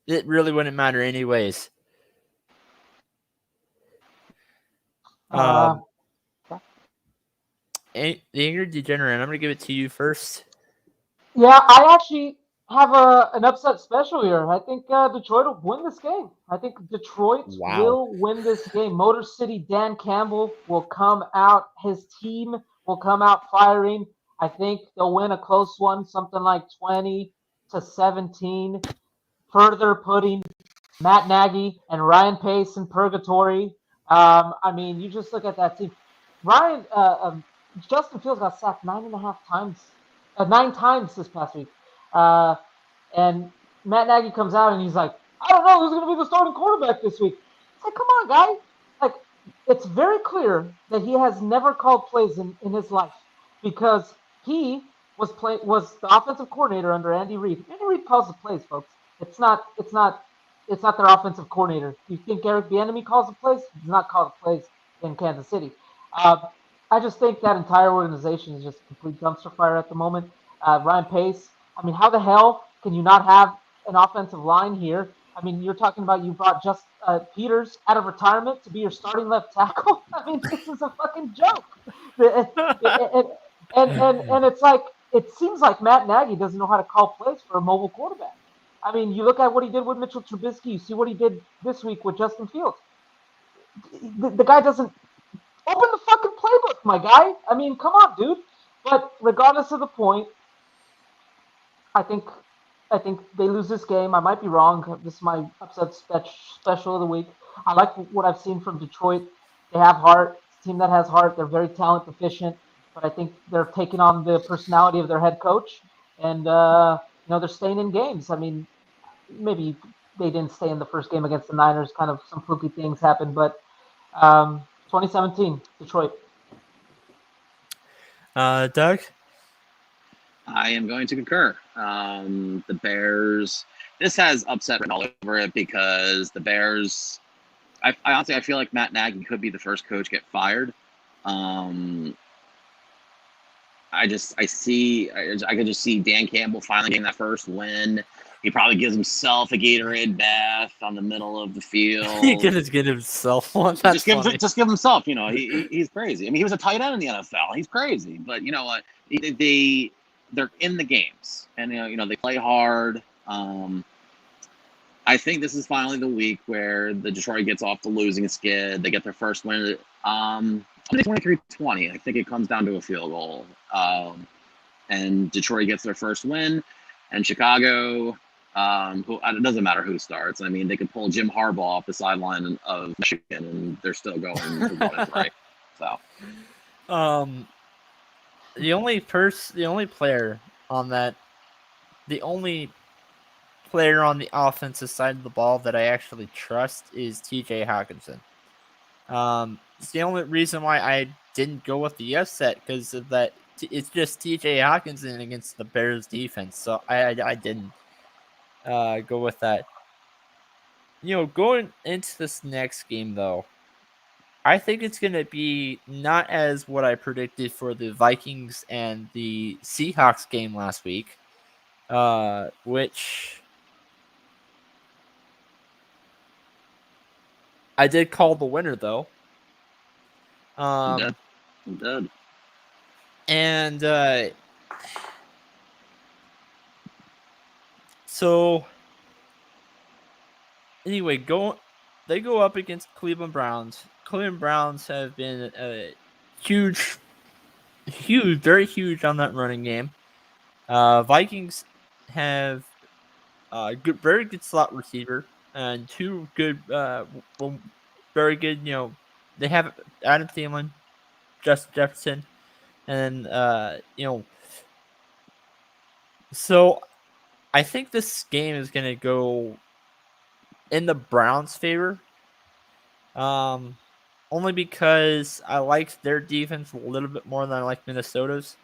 It really wouldn't matter anyways. The Angry Degenerate, I'm going to give it to you first. Yeah, I have an upset special here. I think Detroit will win this game. I think Detroit will win this game. Motor City Dan Campbell will come out. His team will come out firing. I think they'll win a close one, something like 20-17, further putting Matt Nagy and Ryan Pace in purgatory. I mean, you just look at that team. Justin Fields got sacked 9.5 times, 9 times this past week. And Matt Nagy comes out and he's like, I don't know who's going to be the starting quarterback this week. It's like, come on, guy. Like, it's very clear that he has never called plays in his life because he was the offensive coordinator under Andy Reid. Andy Reid calls the plays, folks. It's not their offensive coordinator. You think Eric Bieniemy calls the plays? He does not call the plays in Kansas City. I just think that entire organization is just a complete dumpster fire at the moment. Ryan Pace, I mean, how the hell can you not have an offensive line here? I mean, you're talking about you brought just Peters out of retirement to be your starting left tackle. I mean, this is a fucking joke. And it's like, it seems like Matt Nagy doesn't know how to call plays for a mobile quarterback. I mean, you look at what he did with Mitchell Trubisky. You see what he did this week with Justin Fields. The guy doesn't open the fucking playbook, my guy. I mean, come on, dude. But regardless of the point, I think they lose this game. I might be wrong. This is my upset special of the week. I like what I've seen from Detroit. They have heart. It's a team that has heart. They're very talent efficient, but I think they're taking on the personality of their head coach, and they're staying in games. I mean, maybe they didn't stay in the first game against the Niners. Kind of some fluky things happened, but 2017 Detroit. Doug? I am going to concur. The Bears, this has upset written all over it because the Bears, I honestly feel like Matt Nagy could be the first coach get fired. I could just see Dan Campbell finally getting that first win. He probably gives himself a Gatorade bath on the middle of the field. He can just get himself one. That's just give himself. He's crazy. I mean, he was a tight end in the NFL. He's crazy, but you know what? They're in the games, and they play hard. I think this is finally the week where the Detroit gets off the losing skid. They get their first win. 23-20. I think it comes down to a field goal, and Detroit gets their first win. And Chicago, it doesn't matter who starts. I mean, they could pull Jim Harbaugh off the sideline of Michigan, and they're still going right. So, the only player on the offensive side of the ball that I actually trust is T.J. Hawkinson. It's the only reason why I didn't go with the upset because of that. It's just T.J. Hawkinson against the Bears defense, so I didn't go with that. Going into this next game though, I think it's going to be not as what I predicted for the Vikings and the Seahawks game last week, which I did call the winner though. I'm dead. And so anyway, they go up against Cleveland Browns. Cleveland Browns have been huge, very huge on that running game. Vikings have very good slot receiver and two good, very good. They have Adam Thielen, Justin Jefferson. And, so I think this game is going to go in the Browns' favor. Only because I like their defense a little bit more than I like Minnesota's.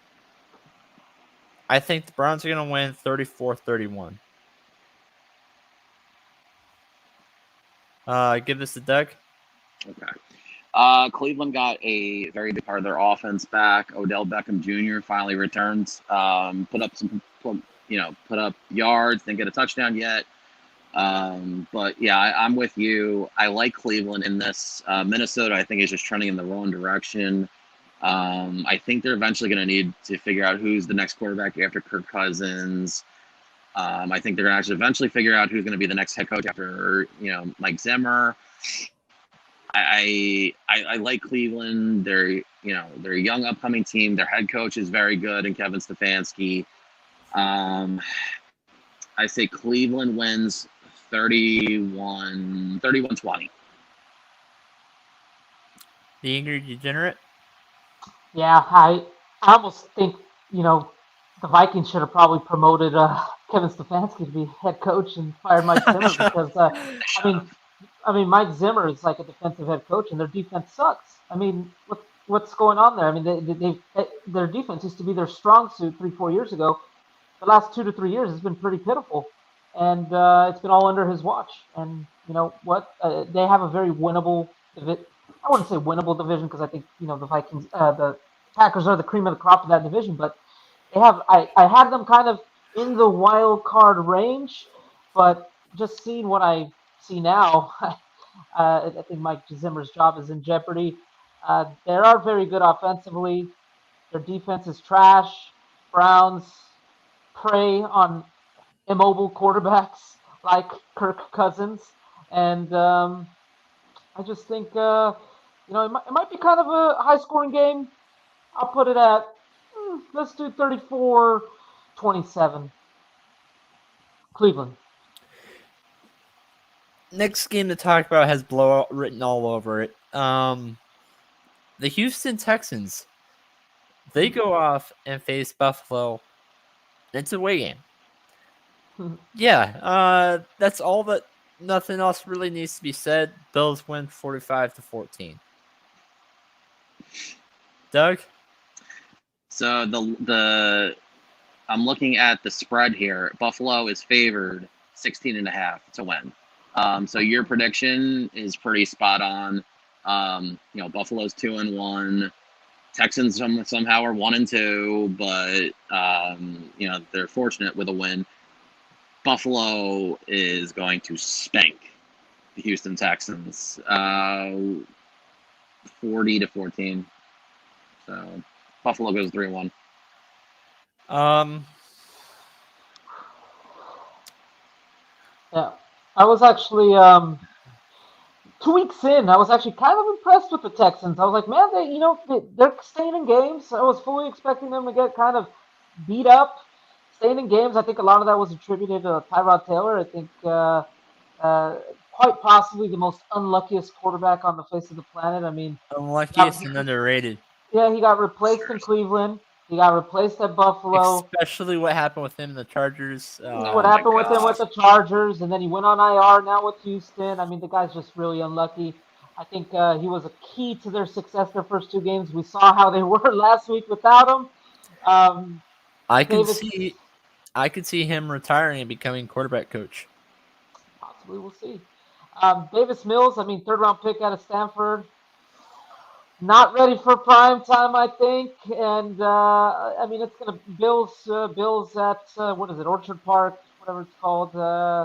I think the Browns are going to win 34-31. Give this to Doug. Okay. Cleveland got a very big part of their offense back. Odell Beckham Jr. finally returns. Put up yards. Didn't get a touchdown yet. But yeah, I'm with you. I like Cleveland in this. Minnesota, I think, is just trending in the wrong direction. I think they're eventually going to need to figure out who's the next quarterback after Kirk Cousins. I think they're going to actually eventually figure out who's going to be the next head coach after, Mike Zimmer. I like Cleveland. They're a young upcoming team. Their head coach is very good, and Kevin Stefanski. I say Cleveland wins 31-20. The Angry Degenerate? Yeah, I almost think, the Vikings should have probably promoted Kevin Stefanski to be head coach and fired Mike Zimmer because, I mean, Mike Zimmer is like a defensive head coach, and their defense sucks. I mean, what's going on there? I mean, their defense used to be their strong suit 3-4 years ago. The last 2 to 3 years has been pretty pitiful, and it's been all under his watch. And you know what? They have a very winnable division. I wouldn't say winnable division because I think the Vikings, the Packers are the cream of the crop of that division, but they have. I had them kind of in the wild card range, but just seeing what I see now, I think Mike Zimmer's job is in jeopardy. They are very good offensively. Their defense is trash. Browns prey on immobile quarterbacks like Kirk Cousins, and I just think it might be kind of a high-scoring game. I'll put it at let's do 34-27. Cleveland. Next game to talk about has blowout written all over it. The Houston Texans. They go off and face Buffalo. It's a away game. Yeah, that's all that. Nothing else really needs to be said. Bills win 45-14. Doug? So I'm looking at the spread here. Buffalo is favored 16.5 to win. So your prediction is pretty spot on. Buffalo's 2-1. Texans somehow are 1-2, but they're fortunate with a win. Buffalo is going to spank the Houston Texans 40-14. So Buffalo goes 3-1. Yeah, I was actually 2 weeks in. I was actually kind of impressed with the Texans. I was like, man, they're staying in games. I was fully expecting them to get kind of beat up, staying in games. I think a lot of that was attributed to Tyrod Taylor. I think quite possibly the most unluckiest quarterback on the face of the planet. I mean, unluckiest and underrated. Yeah, he got replaced in Cleveland. He got replaced at Buffalo. Especially what happened with him in the Chargers. What happened with him with the Chargers, and then he went on IR now with Houston. I mean, the guy's just really unlucky. I think he was a key to their success their first 2 games. We saw how they were last week without him. I could see him retiring and becoming quarterback coach. Possibly, we'll see. Davis Mills, 3rd-round pick out of Stanford. Not ready for prime time, I think, and it's gonna Bills at what is it, Orchard Park, whatever it's called.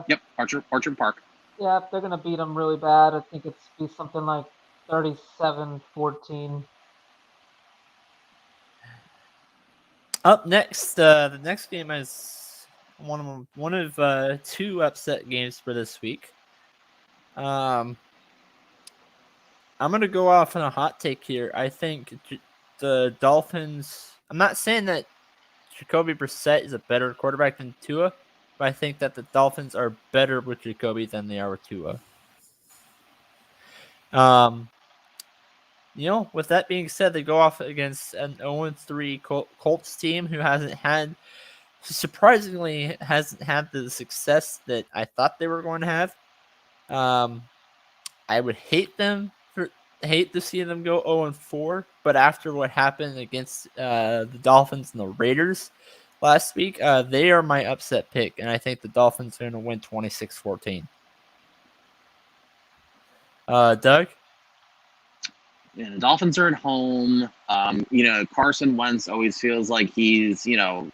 Yep, Orchard Park. Yeah, they're gonna beat them really bad. I think it's be something like 37-14. Up next, the next game is one of 2 upset games for this week. I'm going to go off on a hot take here. I think the Dolphins... I'm not saying that Jacoby Brissett is a better quarterback than Tua, but I think that the Dolphins are better with Jacoby than they are with Tua. With that being said, they go off against an 0-3 Colts team who surprisingly hasn't had the success that I thought they were going to have. I would hate to see them go 0-4, but after what happened against the Dolphins and the Raiders last week, they are my upset pick, and I think the Dolphins are going to win 26-14. Doug? Yeah, the Dolphins are at home. Carson Wentz always feels like he's, you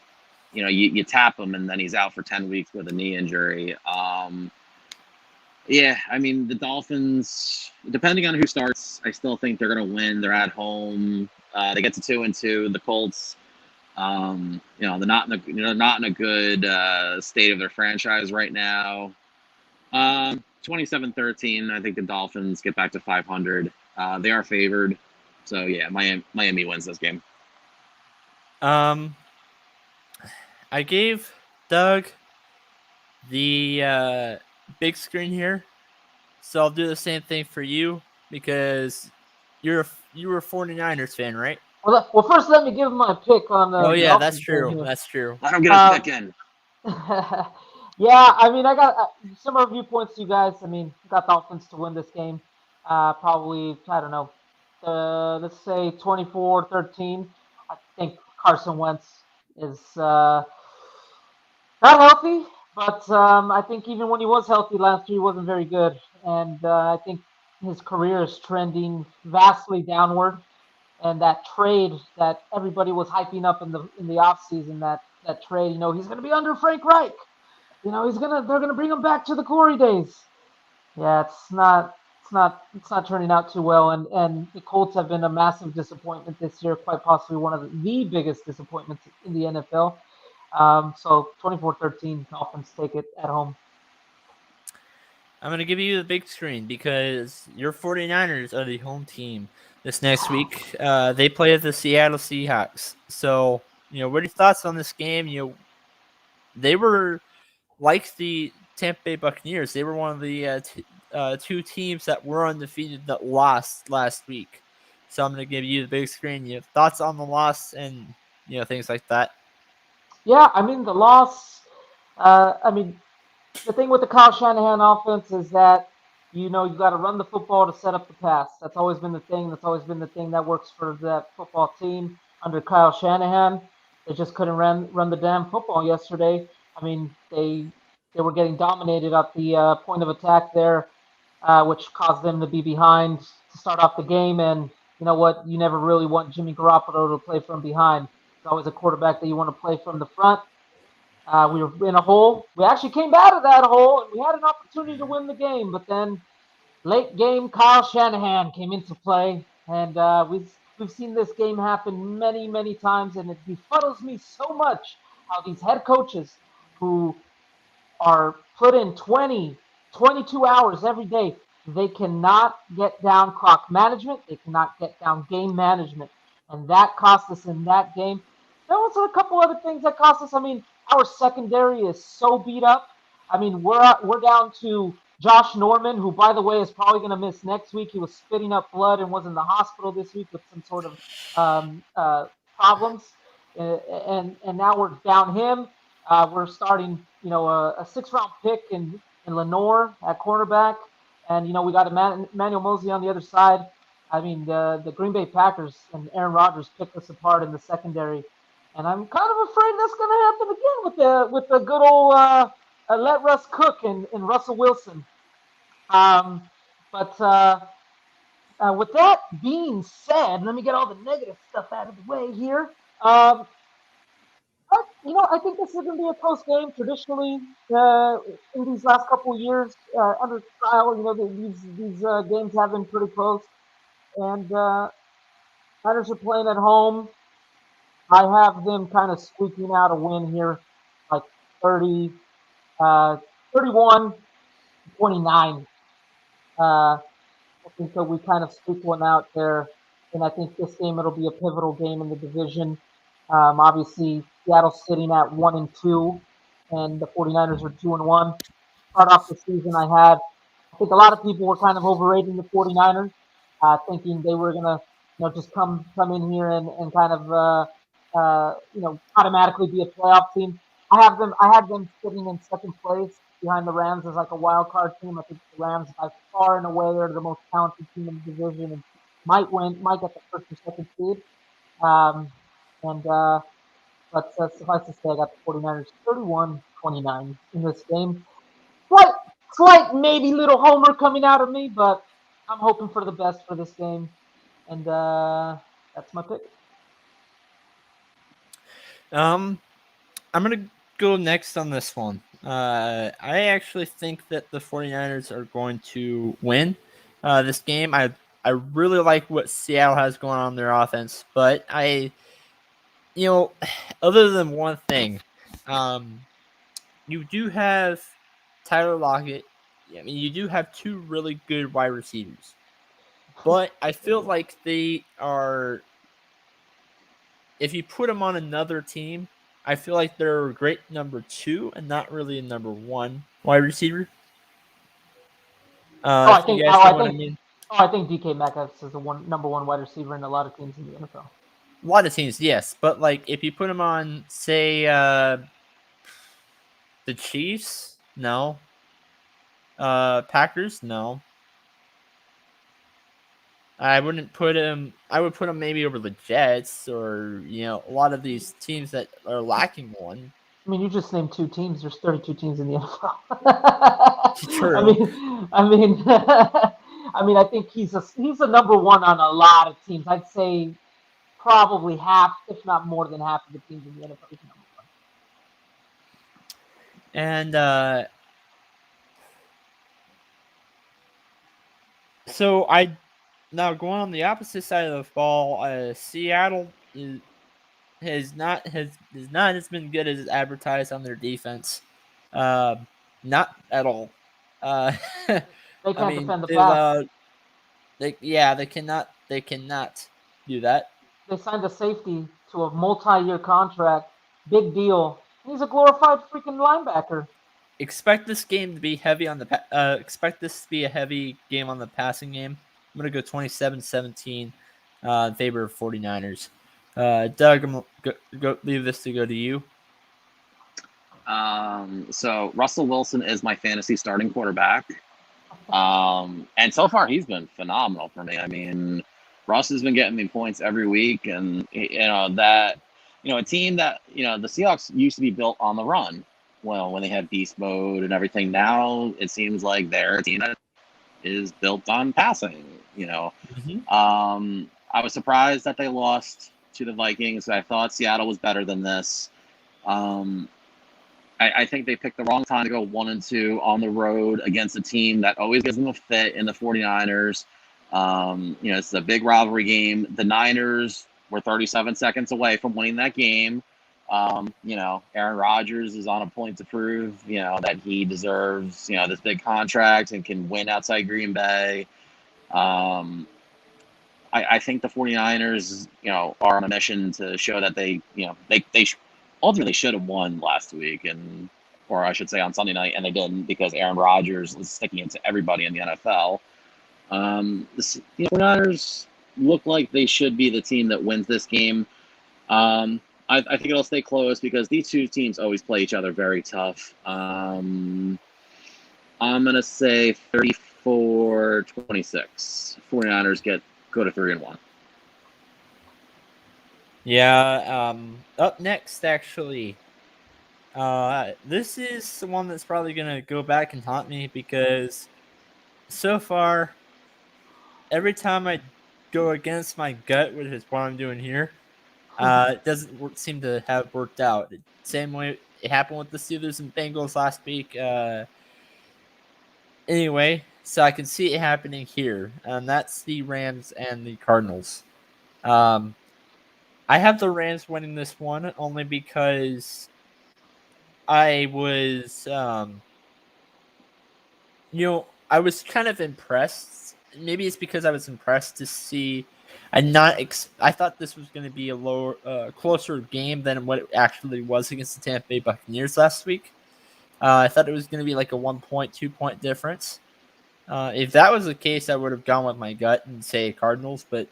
tap him and then he's out for 10 weeks with a knee injury. The Dolphins, depending on who starts, I still think they're going to win. They're at home. They get to 2-2. The Colts, They're not in a good state of their franchise right now. 27-13. I think the Dolphins get back to 500. They are favored, so yeah, Miami wins this game. I gave Doug the big screen here, so I'll do the same thing for you because you were a 49ers fan, right? Well, first let me give my pick on the. Oh yeah, Dolphins that's true. here. That's true. Let him get a pick in. Yeah, I mean, I got similar viewpoints to you guys. I mean, got Dolphins to win this game. Probably, I don't know, let's say 24-13. I think Carson Wentz is not healthy, but I think even when he was healthy last year, he wasn't very good. And I think his career is trending vastly downward. And that trade that everybody was hyping up in the offseason, that trade, he's going to be under Frank Reich. They're going to bring him back to the Corey days. Yeah, it's not turning out too well. And the Colts have been a massive disappointment this year, quite possibly one of the biggest disappointments in the NFL. So 24-13, Dolphins take it at home. I'm going to give you the big screen because your 49ers are the home team this next week. They play the Seattle Seahawks. So, what are your thoughts on this game? They were like the Tampa Bay Buccaneers. They were one of the two teams that were undefeated that lost last week. So I'm going to give you the big screen. Thoughts on the loss and, things like that? Yeah, I mean, the loss, the thing with the Kyle Shanahan offense is that, you got to run the football to set up the pass. That's always been the thing. That's always been the thing that works for that football team under Kyle Shanahan. They just couldn't run the damn football yesterday. I mean, they were getting dominated at the point of attack there, which caused them to be behind to start off the game. And you know what? You never really want Jimmy Garoppolo to play from behind. It's always a quarterback that you want to play from the front. We were in a hole. We actually came out of that hole, and we had an opportunity to win the game. But then, late game, Kyle Shanahan came into play, and we've seen this game happen many, many times, and it befuddles me so much how these head coaches who are put in 20, 22 hours every day, they cannot get down clock management. They cannot get down game management, and that cost us in that game. There was a couple other things that cost us. I mean, our secondary is so beat up. I mean, we're down to Josh Norman, who, by the way, is probably going to miss next week. He was spitting up blood and was in the hospital this week with some sort of problems. And now we're down him. We're starting, a 6th-round pick in Lenore at cornerback. And, we got Emmanuel Mosley on the other side. I mean, the Green Bay Packers and Aaron Rodgers picked us apart in the secondary. And I'm kind of afraid that's going to happen again with the good old let Russ cook and Russell Wilson. But with that being said, let me get all the negative stuff out of the way here. I think this is going to be a close game. Traditionally, in these last couple of years under trial, these games have been pretty close. And Niners are playing at home. I have them kind of squeaking out a win here, like 31-29. I think that we kind of squeak one out there, and I think this game it'll be a pivotal game in the division. Obviously, Seattle's sitting at 1-2, and the 49ers are 2-1. Start off the season, I think a lot of people were kind of overrating the 49ers, thinking they were gonna, just come in here and kind of automatically be a playoff team. I had them sitting in second place behind the Rams as like a wild card team. I think the Rams by far and away are the most talented team in the division and might get the first or second seed. But suffice to say, I got the 49ers 31-29 in this game. Slight maybe little homer coming out of me, but I'm hoping for the best for this game. And that's my pick. I'm going to go next on this one. I actually think that the 49ers are going to win this game. I really like what Seattle has going on in their offense, but other than one thing, you do have Tyler Lockett. I mean, you do have two really good wide receivers, but I feel like they are. If you put them on another team, I feel like they're a great number 2 and not really a number 1 wide receiver. If you guys know what I mean. I think DK Metcalf is the number 1 wide receiver in a lot of teams in the NFL. A lot of teams, yes, but like if you put him on, say, the Chiefs, no. Packers, no. I wouldn't put him. I would put him maybe over the Jets or a lot of these teams that are lacking one. I mean, you just named 2 teams. There's 32 teams in the NFL. True. I think he's a number 1 on a lot of teams. I'd say probably half, if not more than half of the teams in the NFL is number 1. And so now going on the opposite side of the ball, Seattle has not been good as advertised on their defense. Not at all. They can't defend the pass. They cannot do that. They signed a safety to a multi-year contract, big deal. He's a glorified freaking linebacker. Expect this game to be heavy on the. Expect this to be a heavy game on the passing game. I'm gonna go 27-17 in favor of 49ers. Doug, I'm gonna leave this to go to you. So Russell Wilson is my fantasy starting quarterback. And so far he's been phenomenal for me. I mean, Russ has been getting me points every week, and a team that the Seahawks used to be built on the run. Well, when they had beast mode and everything, now it seems like they're a team that is built on passing. Mm-hmm. I was surprised that they lost to the Vikings. I thought Seattle was better than this. I think they picked the wrong time to go 1-2 on the road against a team that always gives them a fit in the 49ers. It's a big rivalry game. The Niners were 37 seconds away from winning that game. Aaron Rodgers is on a point to prove, that he deserves, this big contract and can win outside Green Bay. I think the 49ers, are on a mission to show that they ultimately should have won last week, or I should say on Sunday night, and they didn't because Aaron Rodgers is sticking it to everybody in the NFL. The 49ers look like they should be the team that wins this game. I think it'll stay close because these two teams always play each other very tough. I'm going to say 34-26. 49ers go to 3-1. Yeah, up next, actually, this is the one that's probably going to go back and haunt me because so far, every time I go against my gut, which is what I'm doing here, it doesn't seem to have worked out. Same way it happened with the Steelers and Bengals last week. Anyway, so I can see it happening here, and that's the Rams and the Cardinals. I have the Rams winning this one only because I was, I was kind of impressed. Maybe it's because I was impressed to see. I thought this was going to be a closer game than what it actually was against the Tampa Bay Buccaneers last week. I thought it was going to be like a 1-point, 2-point difference. If that was the case, I would have gone with my gut and say Cardinals, but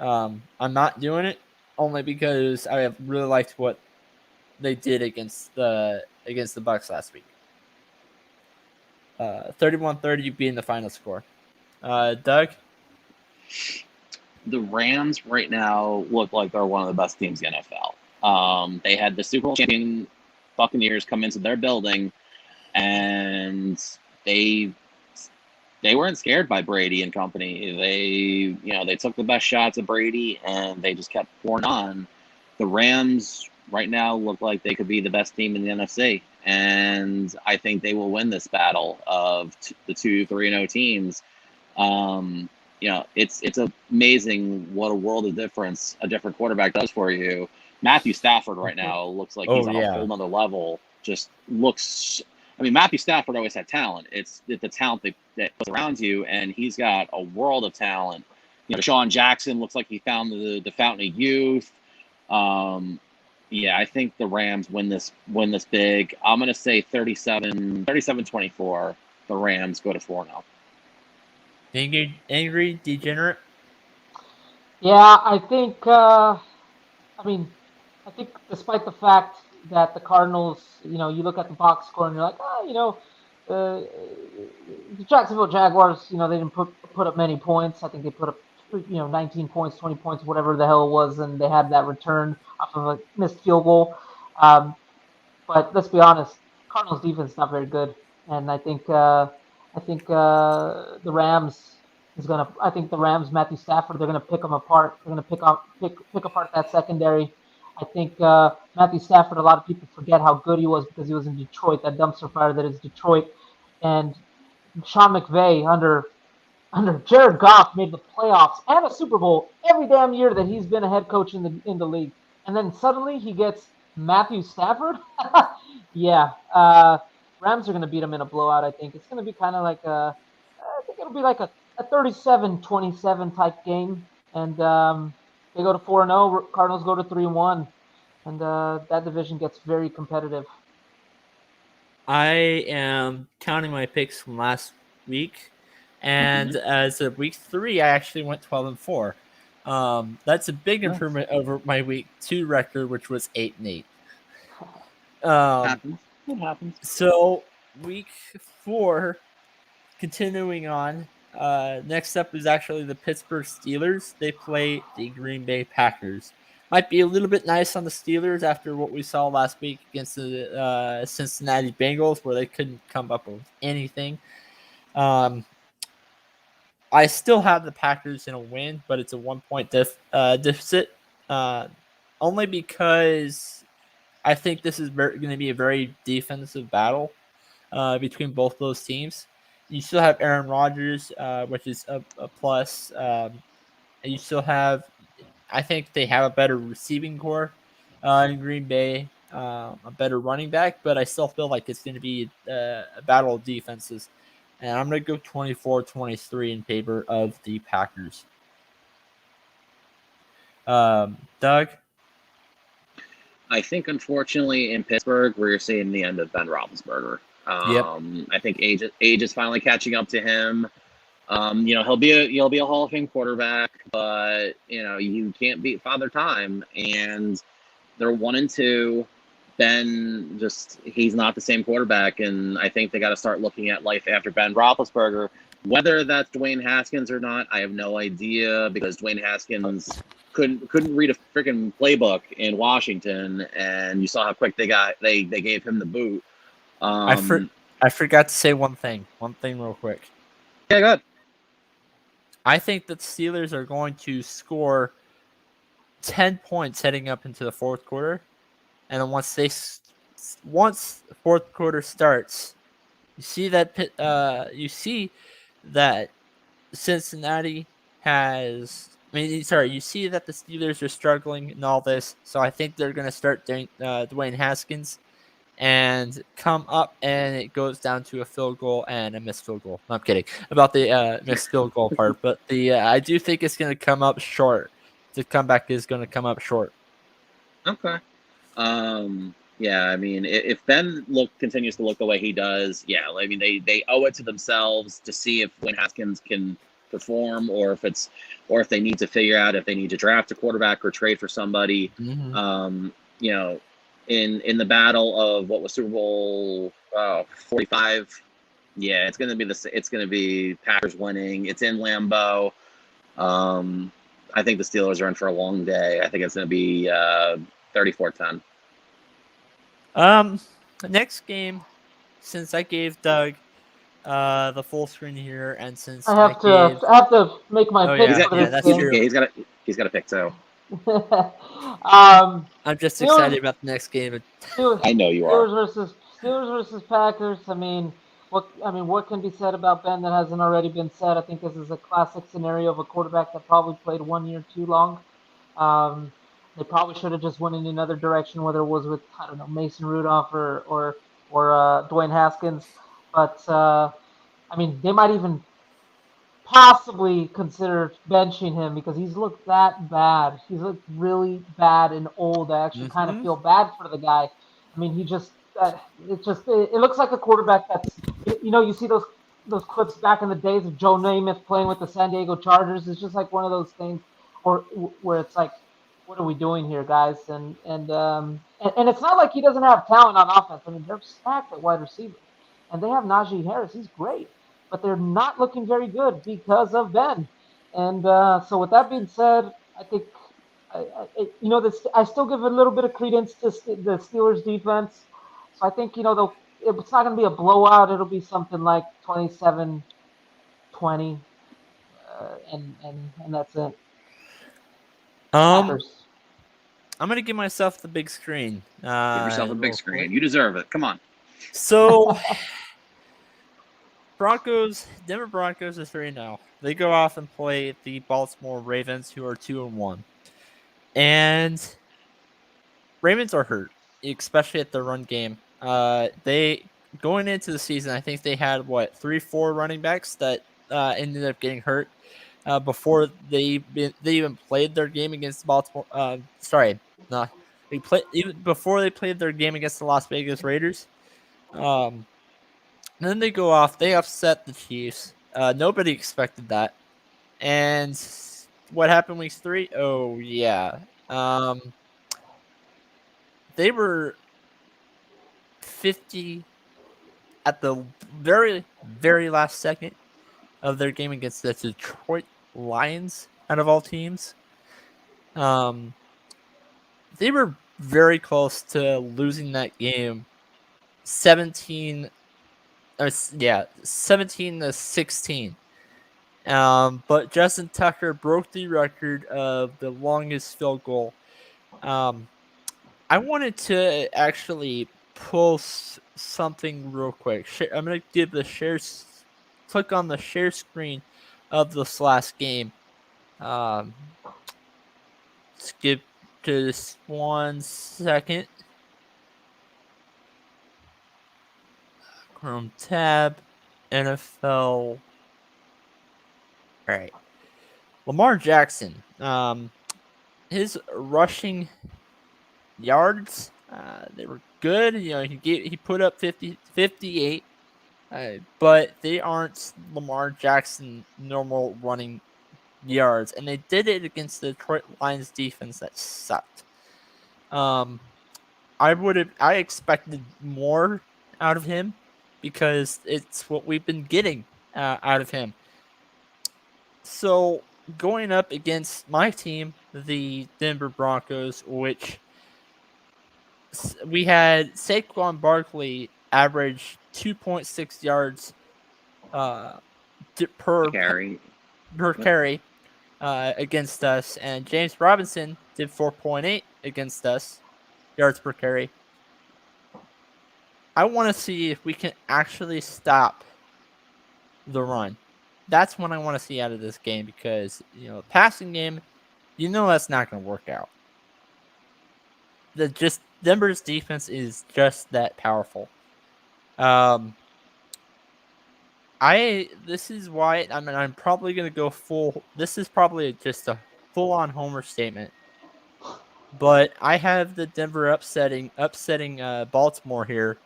I'm not doing it only because I have really liked what they did against the Bucs last week. 31-30 being the final score. Doug? The Rams right now look like they're one of the best teams in the NFL. They had the Super Bowl champion Buccaneers come into their building, and they weren't scared by Brady and company. They took the best shots at Brady, and they just kept pouring on. The Rams right now look like they could be the best team in the NFC, and I think they will win this battle of the 2-3-0 teams. It's amazing what a world of difference a different quarterback does for you. Matthew Stafford right now looks like he's on a whole nother level. Just looks. I mean, Matthew Stafford always had talent. It's the talent that goes around you, and he's got a world of talent. You know, Deshaun Jackson looks like he found the fountain of youth. Yeah, I think the Rams win this big. I'm going to say 37-24. The Rams go to 4-0. Angry Degenerate? Yeah, I think, I think despite the fact that the Cardinals, you look at the box score and you're like, the Jacksonville Jaguars, they didn't put up many points. I think they put up 19 points, 20 points, whatever the hell it was, and they had that return off of a missed field goal. But let's be honest, Cardinals defense is not very good, and I think the Rams Matthew Stafford, they're gonna pick them apart. They're gonna pick apart that secondary. I think Matthew Stafford, a lot of people forget how good he was because he was in Detroit, that dumpster fire that is Detroit, and Sean McVay under Jared Goff made the playoffs and a Super Bowl every damn year that he's been a head coach in the league. And then suddenly he gets Matthew Stafford. Yeah, Rams are going to beat him in a blowout. I think it's going to be kind of like I think it'll be like a 37-27 type game. And they go to 4-0. Cardinals go to 3-1, and that division gets very competitive. I am counting my picks from last week. And as of week 3, I actually went 12-4. That's a big improvement over my week 2 record, which was 8-8. It happens. So week 4, continuing on. Next up is actually the Pittsburgh Steelers. They play the Green Bay Packers. Might be a little bit nice on the Steelers after what we saw last week against the Cincinnati Bengals, where they couldn't come up with anything. I still have the Packers in a win, but it's a 1-point deficit. Only because I think this is going to be a very defensive battle between both those teams. You still have Aaron Rodgers, which is a plus. And you still have, I think they have a better receiving core in Green Bay, a better running back, but I still feel like it's going to be a battle of defenses. And I'm going to go 24-23 in favor of the Packers. Doug? I think, unfortunately, in Pittsburgh, we're seeing the end of Ben Roethlisberger. I think age is finally catching up to him. He'll be a Hall of Fame quarterback, but you can't beat Father Time, and they're 1-2. Ben he's not the same quarterback, and I think they got to start looking at life after Ben Roethlisberger. Whether that's Dwayne Haskins or not, I have no idea, because Dwayne Haskins couldn't read a freaking playbook in Washington, and you saw how quick they gave him the boot. I forgot to say one thing real quick. Yeah, go ahead. I think that the Steelers are going to score 10 points heading up into the fourth quarter. And then once the fourth quarter starts, you see that Cincinnati has. You see that the Steelers are struggling in all this. So I think they're going to start Dwayne Haskins and come up, and it goes down to a field goal and a missed field goal. No, I'm kidding about the missed field goal part, but I do think it's going to come up short. The comeback is going to come up short. Okay. If Ben continues to look the way he does, they owe it to themselves to see if Dwayne Haskins can perform, or if they need to figure out if they need to draft a quarterback or trade for somebody. Mm-hmm. In the battle of what was Super Bowl 45, it's going to be Packers winning. It's in Lambeau. I think the Steelers are in for a long day. I think it's going to be 34-10. Next game, since I gave Doug the full screen here, and since I have to make my pick. That's true. Yeah, he's got a pick too. I'm just excited about the next game. I know you are. Steelers versus Packers. What can be said about Ben that hasn't already been said? I think this is a classic scenario of a quarterback that probably played 1 year too long. They probably should have just went in another direction, whether it was with, I don't know, Mason Rudolph or Dwayne Haskins. But I mean, they might even possibly consider benching him because he's looked that bad. He's looked really bad and old. I actually kind of feel bad for the guy. I mean, it looks like a quarterback that's, you see those clips back in the days of Joe Namath playing with the San Diego Chargers. It's just like one of those things where it's like, what are we doing here, guys? And it's not like he doesn't have talent on offense. I mean, they're stacked at wide receiver, and they have Najee Harris. He's great, but they're not looking very good because of Ben. And so, with that being said, I think I still give a little bit of credence to the Steelers defense. So I think it's not going to be a blowout. It'll be something like 27-20, and that's it. Packers. I'm gonna give myself the big screen. Give yourself a big screen. You deserve it. Come on. So, Denver Broncos is 3-0. They go off and play the Baltimore Ravens, who are 2-1, and Ravens are hurt, especially at the run game. They going into the season, I think they had 3-4 running backs that ended up getting hurt. Before they even played their game against Baltimore. Even before they played their game against the Las Vegas Raiders. Then they go off. They upset the Chiefs. Nobody expected that. And what happened week 3? Oh yeah. They were 50 at the very, very last second of their game against the Detroit Lions, out of all teams. They were very close to losing that game 17-16. But Justin Tucker broke the record of the longest field goal. I wanted to actually pull something real quick. I'm going to give the click on the share screen of this last game. Skip to this 1 second. Chrome tab, NFL. All right. Lamar Jackson. His rushing yards, they were good. He put up 58. But they aren't Lamar Jackson normal running yards, and they did it against the Detroit Lions defense that sucked. I expected more out of him because it's what we've been getting out of him. So going up against my team, the Denver Broncos, which we had Saquon Barkley average 2.6 yards per carry against us, and James Robinson did 4.8 against us yards per carry. I want to see if we can actually stop the run. That's what I want to see out of this game because the passing game, that's not going to work out. Denver's defense is just that powerful. This is why I'm probably gonna go full. This is probably just a full-on homer statement, but I have the Denver upsetting Baltimore here,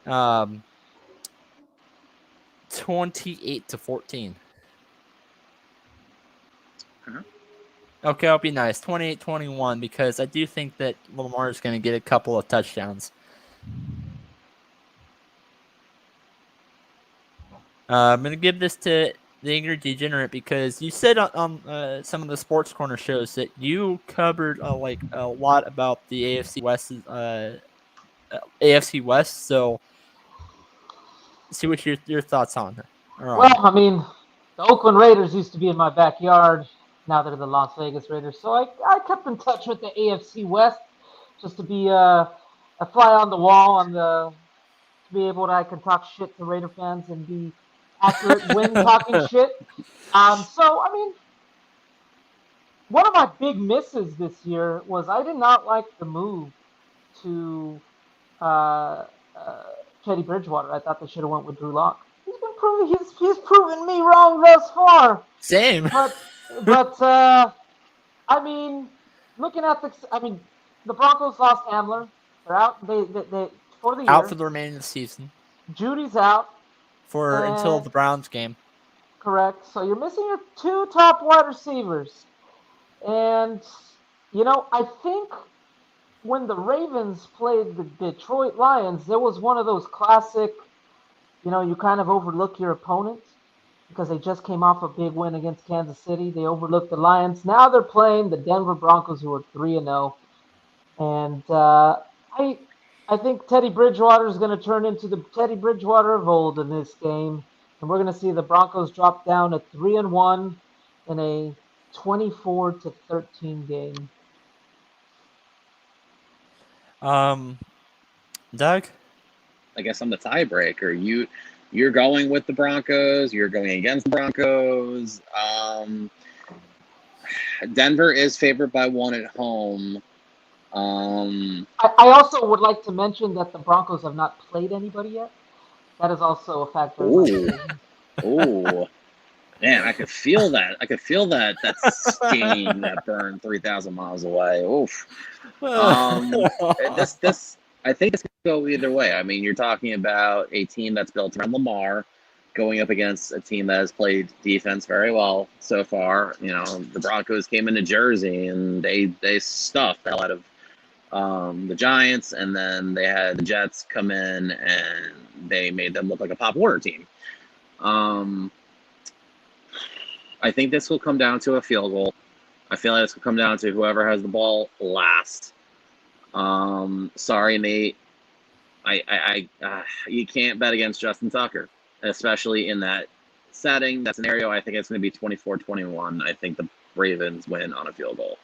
28-14. Okay, I'll be nice. 28-21 because I do think that Lamar is going to get a couple of touchdowns. I'm going to give this to the Angry Degenerate because you said on some of the Sports Corner shows that you covered a lot about the AFC West. So, see what your thoughts on it. Well, I mean, the Oakland Raiders used to be in my backyard. Now they're the Las Vegas Raiders. So I kept in touch with the AFC West just to be a fly on the wall to be able to I can talk shit to Raider fans and be accurate when talking shit. So I mean, one of my big misses this year was I did not like the move to Teddy Bridgewater. I thought they should have went with Drew Lock. He's proven me wrong thus far. Same. But I mean, looking at the Broncos lost Hamler. They're out. They for the year. Out for the remainder of the season. Judy's out until the Browns game. Correct. So you're missing your 2 top wide receivers. And, I think when the Ravens played the Detroit Lions, there was one of those classic, you kind of overlook your opponent because they just came off a big win against Kansas City. They overlooked the Lions. Now they're playing the Denver Broncos, who are 3-0. And I think Teddy Bridgewater is going to turn into the Teddy Bridgewater of old in this game. And we're going to see the Broncos drop down to 3-1 in a 24-13 game. Doug? I guess I'm the tiebreaker. You're going with the Broncos. You're going against the Broncos. Denver is favored by 1 at home. I also would like to mention that the Broncos have not played anybody yet. That is also a factor. Ooh. Man, I could feel that. I could feel that sting that burned 3,000 miles away. Oof. This I think this could go either way. I mean, you're talking about a team that's built around Lamar going up against a team that has played defense very well so far. The Broncos came into Jersey and they stuffed the hell out of the Giants, and then they had the Jets come in and they made them look like a Pop Warner team. I think this will come down to a field goal. I feel like this will come down to whoever has the ball last. Sorry, Nate. You can't bet against Justin Tucker, especially in that setting, that scenario. I think it's going to be 24-21. I think the Ravens win on a field goal.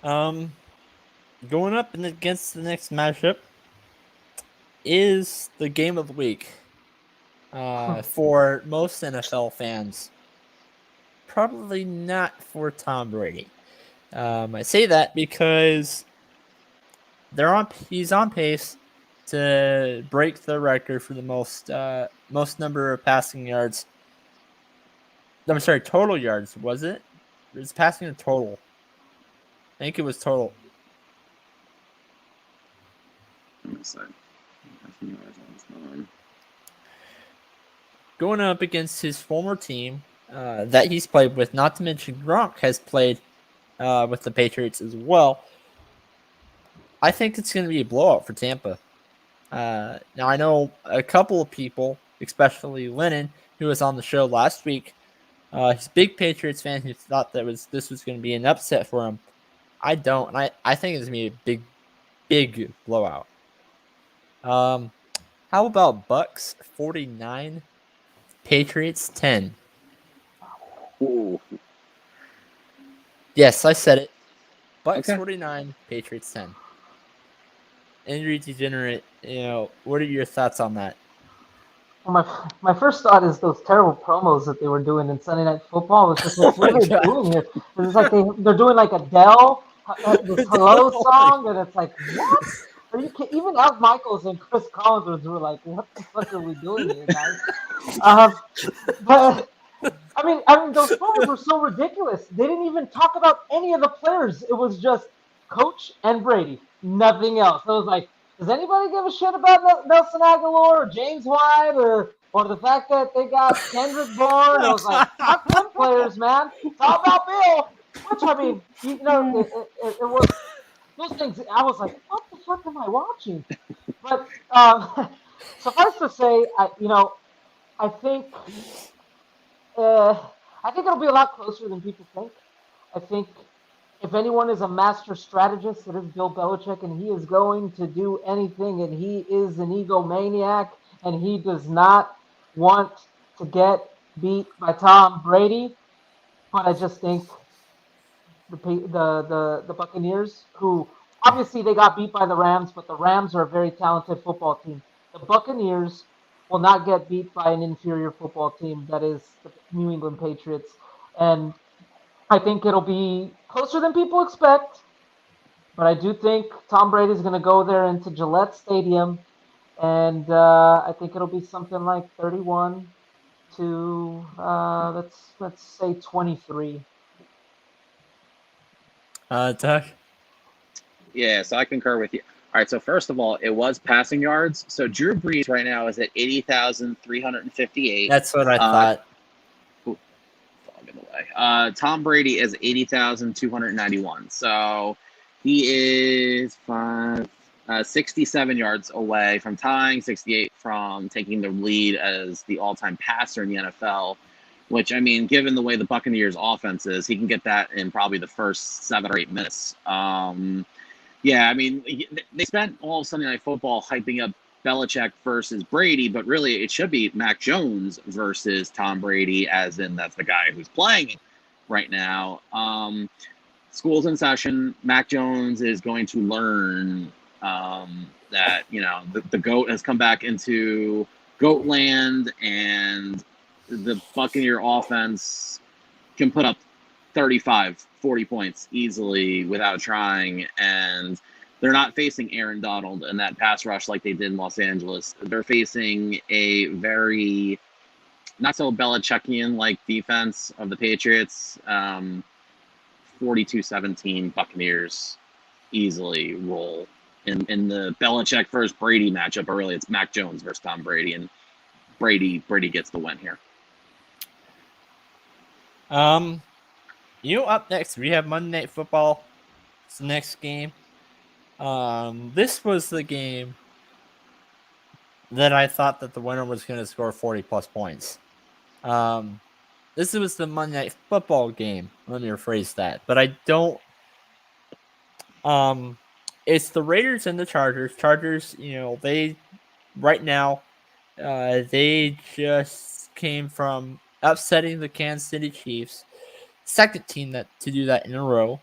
Going up and against the next matchup is the game of the week. For most NFL fans, probably not for Tom Brady. I say that because he's on pace to break the record for the most number of passing yards. I'm sorry, total yards. Was it? It was passing or total. I think it was total. Going up against his former team that he's played with, not to mention Gronk has played with the Patriots as well. I think it's going to be a blowout for Tampa. Now, I know a couple of people, especially Lennon, who was on the show last week. He's a big Patriots fan who thought this was going to be an upset for him. I don't. And I think it's going to be a big blowout. How about Bucks 49, Patriots 10? Ooh. Yes, I said it. Bucks Okay. 49, Patriots 10. Angry Degenerate, what are your thoughts on that? Well, my first thought is those terrible promos that they were doing in Sunday Night Football. It's just like, what are they doing here? It's like they're doing like Adele, this Hello song, and it's like, what? Are you kidding? Even Al Michaels and Chris Collins were like, what the fuck are we doing here, guys? But I mean, those promos were so ridiculous. They didn't even talk about any of the players. It was just Coach and Brady, nothing else. So it was like, does anybody give a shit about Nelson Aguilar or James White or the fact that they got Kendrick Bourne? I was like, fuck them players, man. It's all about Bill. Which, I mean, it was those things. I was like, what the fuck am I watching? But suffice to say, I think it'll be a lot closer than people think. I think if anyone is a master strategist, it is Bill Belichick, and he is going to do anything, and he is an egomaniac, and he does not want to get beat by Tom Brady. But I just think the Buccaneers, who obviously they got beat by the Rams, but the Rams are a very talented football team. The Buccaneers will not get beat by an inferior football team that is the New England Patriots. And I think it'll be closer than people expect, but I do think Tom Brady's going to go there into Gillette Stadium, and I think it'll be something like 31 to let's say 23. Doug? Yeah, so I concur with you. All right, so first of all, it was passing yards. So Drew Brees right now is at 80,358. That's what I thought. Fog in the way. Tom Brady is 80,291. So he is 67 yards away from tying, 68 from taking the lead as the all-time passer in the NFL. Which, I mean, given the way the Buccaneers' offense is, he can get that in probably the first 7 or 8 minutes. Yeah, I mean, they spent all of Sunday Night Football hyping up Belichick versus Brady, but really it should be Mac Jones versus Tom Brady, as in that's the guy who's playing right now. School's in session. Mac Jones is going to learn that, you know, the GOAT has come back into GOAT land, and the Buccaneer offense can put up 35, 40 points easily without trying, and they're not facing Aaron Donald and that pass rush like they did in Los Angeles. They're facing a very not so Belichickian-like defense of the Patriots. 42-17 Buccaneers easily roll in the Belichick versus Brady matchup, but really it's Mac Jones versus Tom Brady, and Brady gets the win here. Up next we have Monday Night Football. It's the next game. This was the game that I thought that the winner was going to score 40 plus points. This was the Monday Night Football game. Let me rephrase that. But I don't. It's the Raiders and the Chargers. Chargers, they right now, they just came from upsetting the Kansas City Chiefs. Second team to do that in a row.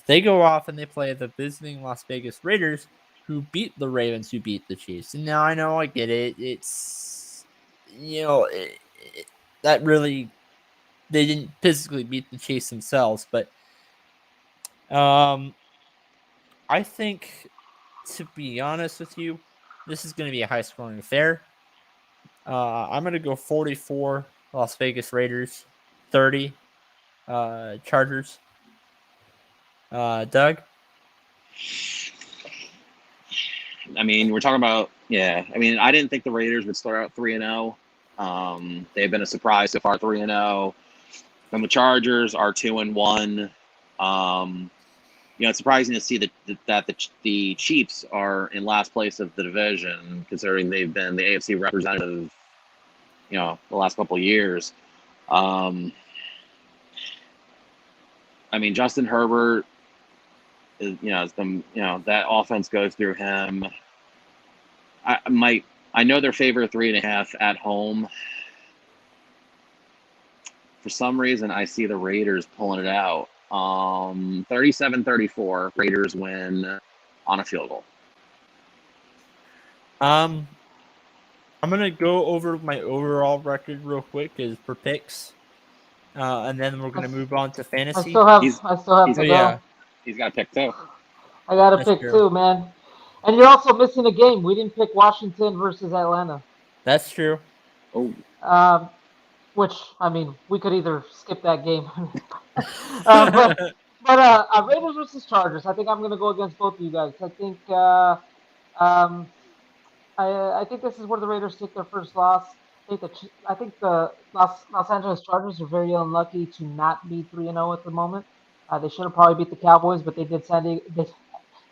They go off and they play the visiting Las Vegas Raiders, who beat the Ravens, who beat the Chiefs. And now I know, I get it. It's, that really, they didn't physically beat the Chiefs themselves. But I think, to be honest with you, this is going to be a high-scoring affair. I'm going to go 44 Las Vegas Raiders, 30 Chargers. Doug? I mean, we're talking about, I didn't think the Raiders would start out 3-0. They've been a surprise so far, 3-0. And the Chargers are 2-1. It's surprising to see that the Chiefs are in last place of the division, considering they've been the AFC representative, the last couple of years. Justin Herbert is, that offense goes through him. I know they're favored 3.5 at home. For some reason, I see the Raiders pulling it out. 37-34, Raiders win on a field goal. I'm gonna go over my overall record real quick is for picks, and then we're gonna move on to fantasy. I still have to go. Yeah. He's got to pick too. I got to pick too, man. And you're also missing a game. We didn't pick Washington versus Atlanta. That's true. Oh. Which, we could either skip that game. but Raiders versus Chargers. I think I'm going to go against both of you guys. I think I think this is where the Raiders take their first loss. I think the Los Angeles Chargers are very unlucky to not be 3-0 at the moment. They should have probably beat the Cowboys, but they did they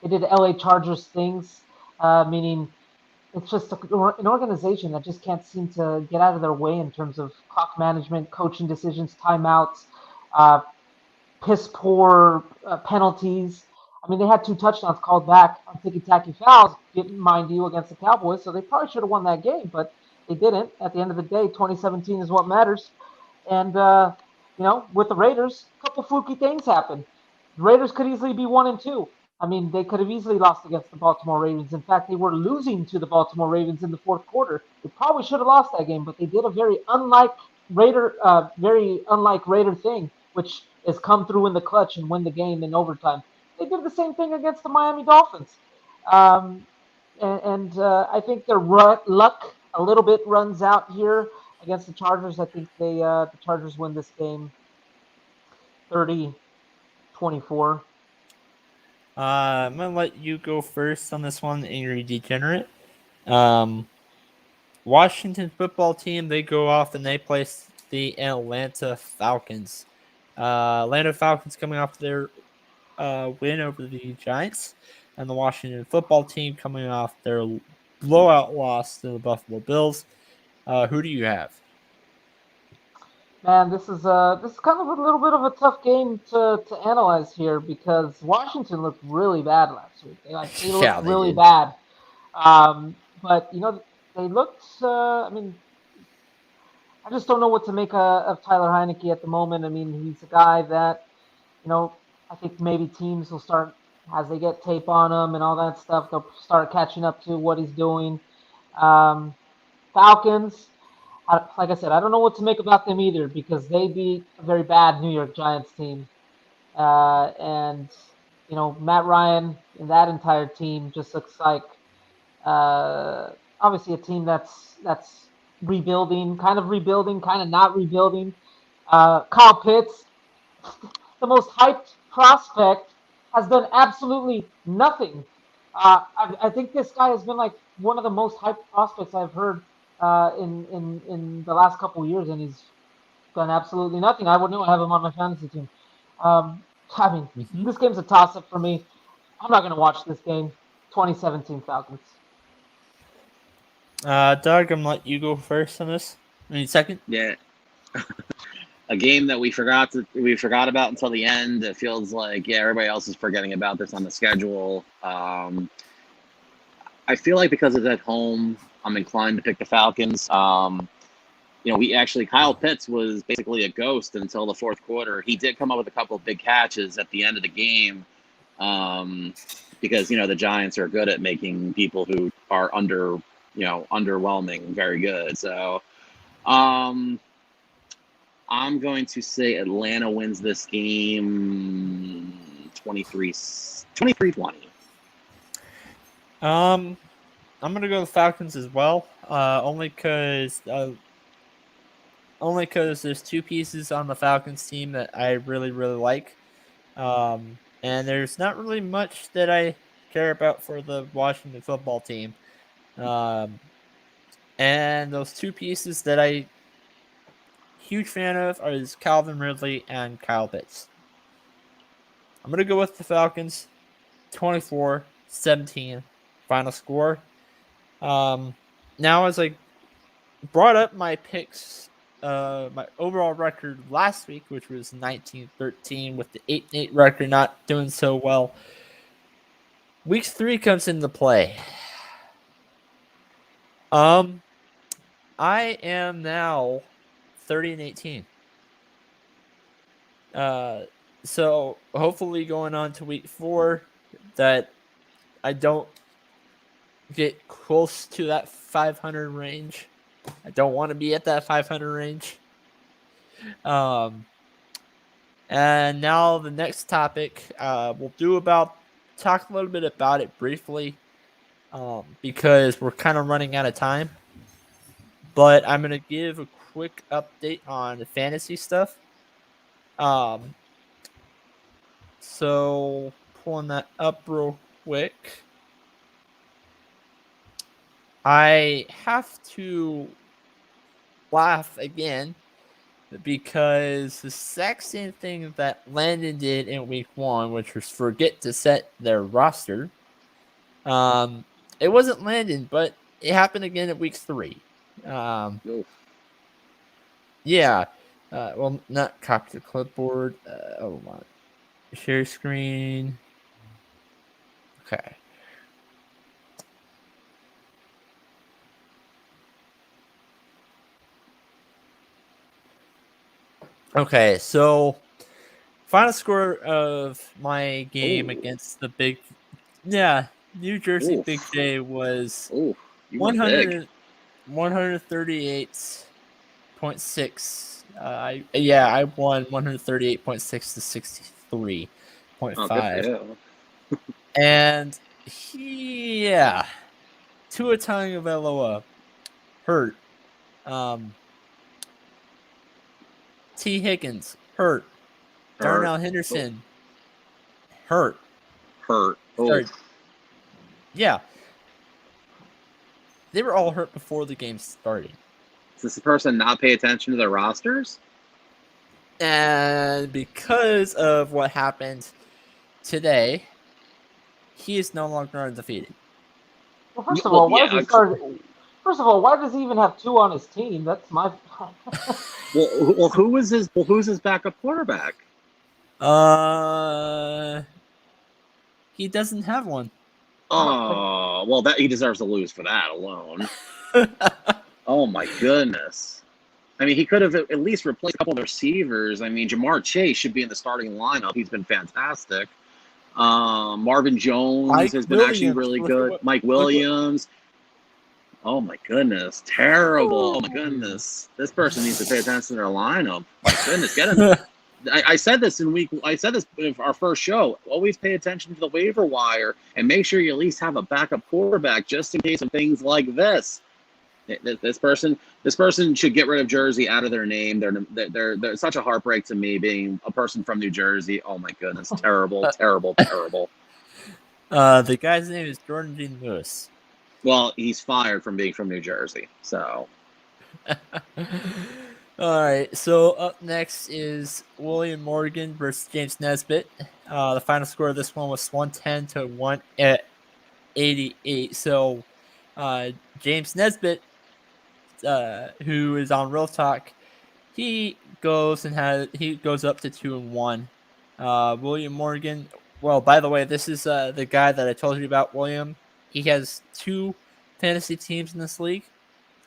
did LA Chargers things, meaning it's just an organization that just can't seem to get out of their way in terms of clock management, coaching decisions, timeouts, piss poor penalties. They had 2 touchdowns called back on ticky-tacky fouls, mind you, against the Cowboys, so they probably should have won that game, but they didn't. At the end of the day, 2017 is what matters. And, with the Raiders, a couple fluky things happened. The Raiders could easily be 1-2. They could have easily lost against the Baltimore Ravens. In fact, they were losing to the Baltimore Ravens in the fourth quarter. They probably should have lost that game, but they did a very unlike very unlike Raider thing, which is come through in the clutch and win the game in overtime. They did the same thing against the Miami Dolphins. Um, and I think their luck a little bit runs out here against the Chargers. I think the Chargers win this game 30-24. I'm gonna let you go first on this one, Angry Degenerate. Washington football team, they go off and they play the Atlanta Falcons. Atlanta Falcons coming off their win over the Giants, and the Washington football team coming off their blowout loss to the Buffalo Bills. Who do you have? Man, this is kind of a little bit of a tough game to analyze here because Washington looked really bad last week. They looked really did. bad. But they looked. I mean, I just don't know what to make of Tyler Heineke at the moment. I mean, he's a guy that, I think maybe teams will start, as they get tape on him and all that stuff, they'll start catching up to what he's doing. Falcons, like I said, I don't know what to make about them either because they beat a very bad New York Giants team. And Matt Ryan and that entire team just looks like obviously a team that's rebuilding, kind of not rebuilding. Kyle Pitts, the most hyped prospect, has done absolutely nothing. I think this guy has been like one of the most hyped prospects I've heard in the last couple of years, and he's done absolutely nothing. I wouldn't have him on my fantasy team. This game's a toss-up for me. I'm not going to watch this game. 2017 Falcons. Doug, I'm going to let you go first on this. Second? Yeah. A game that we forgot about until the end. It feels like, everybody else is forgetting about this on the schedule. I feel like because it's at home, I'm inclined to pick the Falcons. Kyle Pitts was basically a ghost until the fourth quarter. He did come up with a couple of big catches at the end of the game because, the Giants are good at making people who are underwhelming very good. So I'm going to say Atlanta wins this game 23-20. I'm going to go with Falcons as well, only because there's two pieces on the Falcons team that I really, really like. And there's not really much that I care about for the Washington football team. And those two pieces that I huge fan of are Calvin Ridley and Kyle Pitts. I'm going to go with the Falcons 24-17 final score. Now, as I brought up my picks, my overall record last week, which was 19-13 with the 8-8 record not doing so well, week 3 comes into play. I am now 30-18. So hopefully going on to week 4 that I don't get close to that 500 range. I don't want to be at that 500 range. And now the next topic, we'll talk a little bit about it briefly, because we're kind of running out of time. But I'm going to give a quick update on the fantasy stuff. So pulling that up real quick. I have to laugh again because the exact same thing that Landon did in week 1, which was forget to set their roster. It wasn't Landon, but it happened again at week 3. Yeah. Well, not copy the clipboard. Hold on. Share screen. Okay. Okay, so final score of my game against the New Jersey Big J was 138 138.6. I won 138.6 to 63.5. Oh, good for you. And Tua Tagovailoa hurt. T. Higgins hurt. Darnell Henderson hurt. Oh. Sorry. Yeah. They were all hurt before the game started. Does this person not pay attention to their rosters? And because of what happened today, he is no longer undefeated. Well, first of all, why does he even have two on his team? That's my. Who's his backup quarterback? He doesn't have one. Oh, well, that he deserves to lose for that alone. Oh my goodness! I mean, he could have at least replaced a couple of receivers. I mean, Jamar Chase should be in the starting lineup. He's been fantastic. Marvin Jones has been actually really good. Mike Williams. Oh my goodness, terrible! Oh my goodness, this person needs to pay attention to their lineup. My goodness, get him. I said this in our first show. Always pay attention to the waiver wire and make sure you at least have a backup quarterback just in case of things like this. This person should get rid of Jersey out of their name. They're such a heartbreak to me being a person from New Jersey. Oh my goodness, terrible, terrible, terrible. The guy's name is Jordan Dean Lewis. Well, he's fired from being from New Jersey, so. All right, so up next is William Morgan versus James Nesbit. The final score of this one was 110 to 188. So James Nesbit, who is on Real Talk, he goes up to 2-1. William Morgan. Well, by the way, this is the guy that I told you about, William. He has 2 fantasy teams in this league,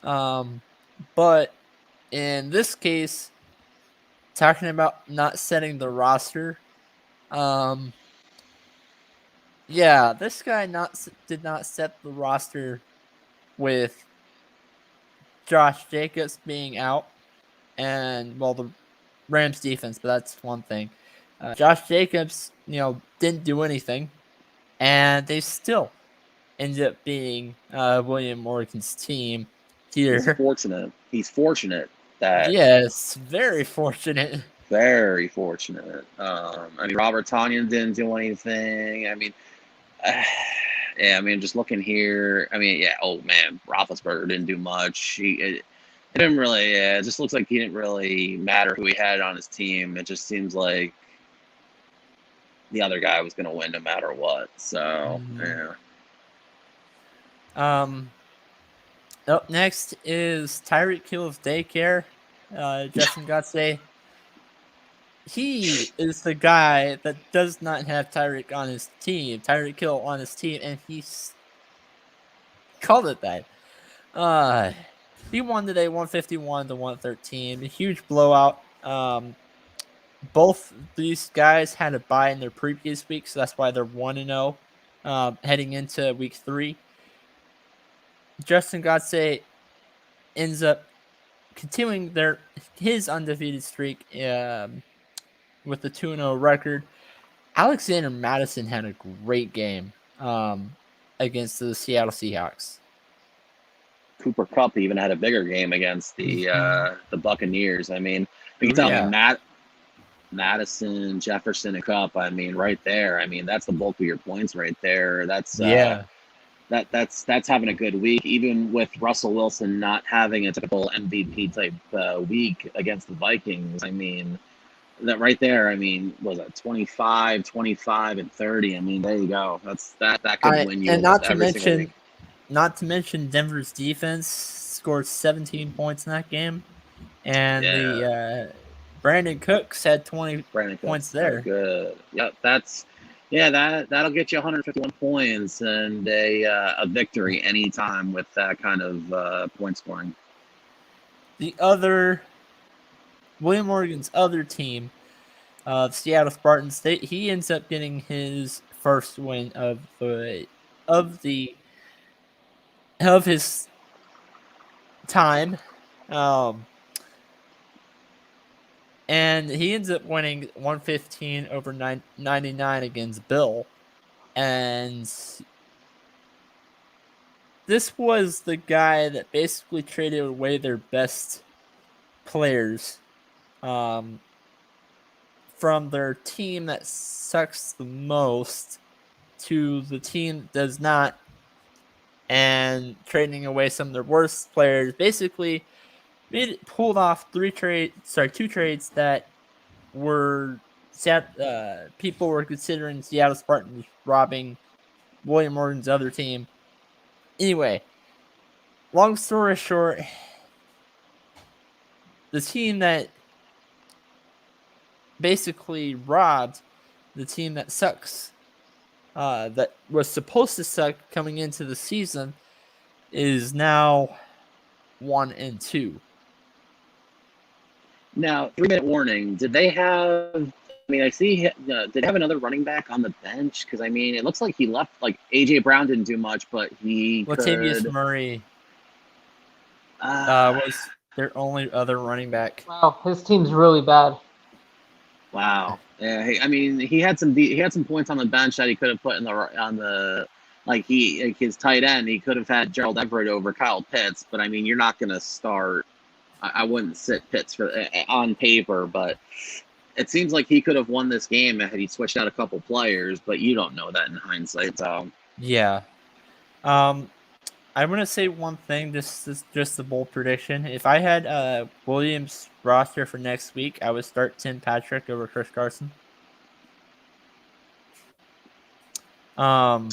but in this case, talking about not setting the roster, this guy did not set the roster with Josh Jacobs being out, and the Rams defense, but that's one thing. Josh Jacobs, didn't do anything, and they still ended up being William Morgan's team here. He's fortunate that. Yes, very fortunate. Very fortunate. I mean, Robert Tonyan didn't do anything. I mean, just looking here. I mean, oh man, Roethlisberger didn't do much. It didn't really. It just looks like he didn't really matter who he had on his team. It just seems like the other guy was going to win no matter what. So yeah. Up next is Tyreek Hill's daycare. Justin Gotze. He is the guy that does not have Tyreek on his team. Tyreek Hill on his team, and he's called it that. He won today, 151 to 113. A huge blowout. Both these guys had a bye in their previous week, so that's why they're 1-0 heading into week 3. Justin Gotze ends up continuing his undefeated streak with the 2-0 record. Alexander Mattison had a great game against the Seattle Seahawks. Cooper Kupp even had a bigger game against the Buccaneers. I mean, you can tell Madison, Jefferson, and Kupp. I mean, right there. I mean, that's the bulk of your points right there. That's That's having a good week, even with Russell Wilson not having a typical MVP type week against the Vikings. I mean, that right there, I mean, was it 25, 25, and 30? I mean, there you go. That could win you. And not to mention Denver's defense scored 17 points in that game, and the Brandon Cooks had 20 points there. Good. Yep, that'll get you 151 points and a victory anytime with that kind of point scoring. The other, William Morgan's other team, the Seattle Spartans, he ends up getting his first win of his time. And he ends up winning 115 over 99 against Bill. And this was the guy that basically traded away their best players from their team that sucks the most to the team that does not, and trading away some of their worst players. Basically, pulled off two trades that were people were considering Seattle Spartans robbing William Morgan's other team. Anyway, long story short, the team that basically robbed the team that sucks, that was supposed to suck coming into the season, is now 1-2. Now, 3-minute warning. Did they have? I mean, I see. Did they have another running back on the bench? Because I mean, it looks like he left. Like AJ Brown didn't do much, but Latavius could. Murray was their only other running back. Wow, his team's really bad. Wow. Yeah. Hey, I mean, he had some points on the bench that he could have put his tight end. He could have had Gerald Everett over Kyle Pitts, but I mean, you're not going to start. I wouldn't sit Pitts on paper, but it seems like he could have won this game had he switched out a couple players, but you don't know that in hindsight. So yeah, I'm gonna say one thing. This is just a bold prediction. If I had Williams roster for next week, I would start Tim Patrick over Chris Carson. okay.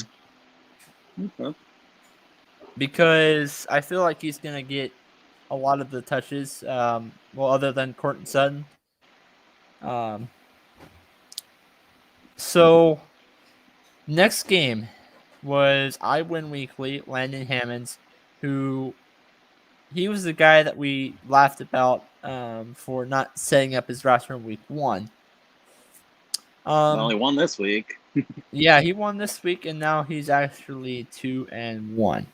Because I feel like he's gonna get a lot of the touches, other than Courtland Sutton. So, next game was I Win Weekly, Landon Hammonds, he was the guy that we laughed about for not setting up his roster in week 1. Only won this week. Yeah, he won this week, and now he's actually 2-1.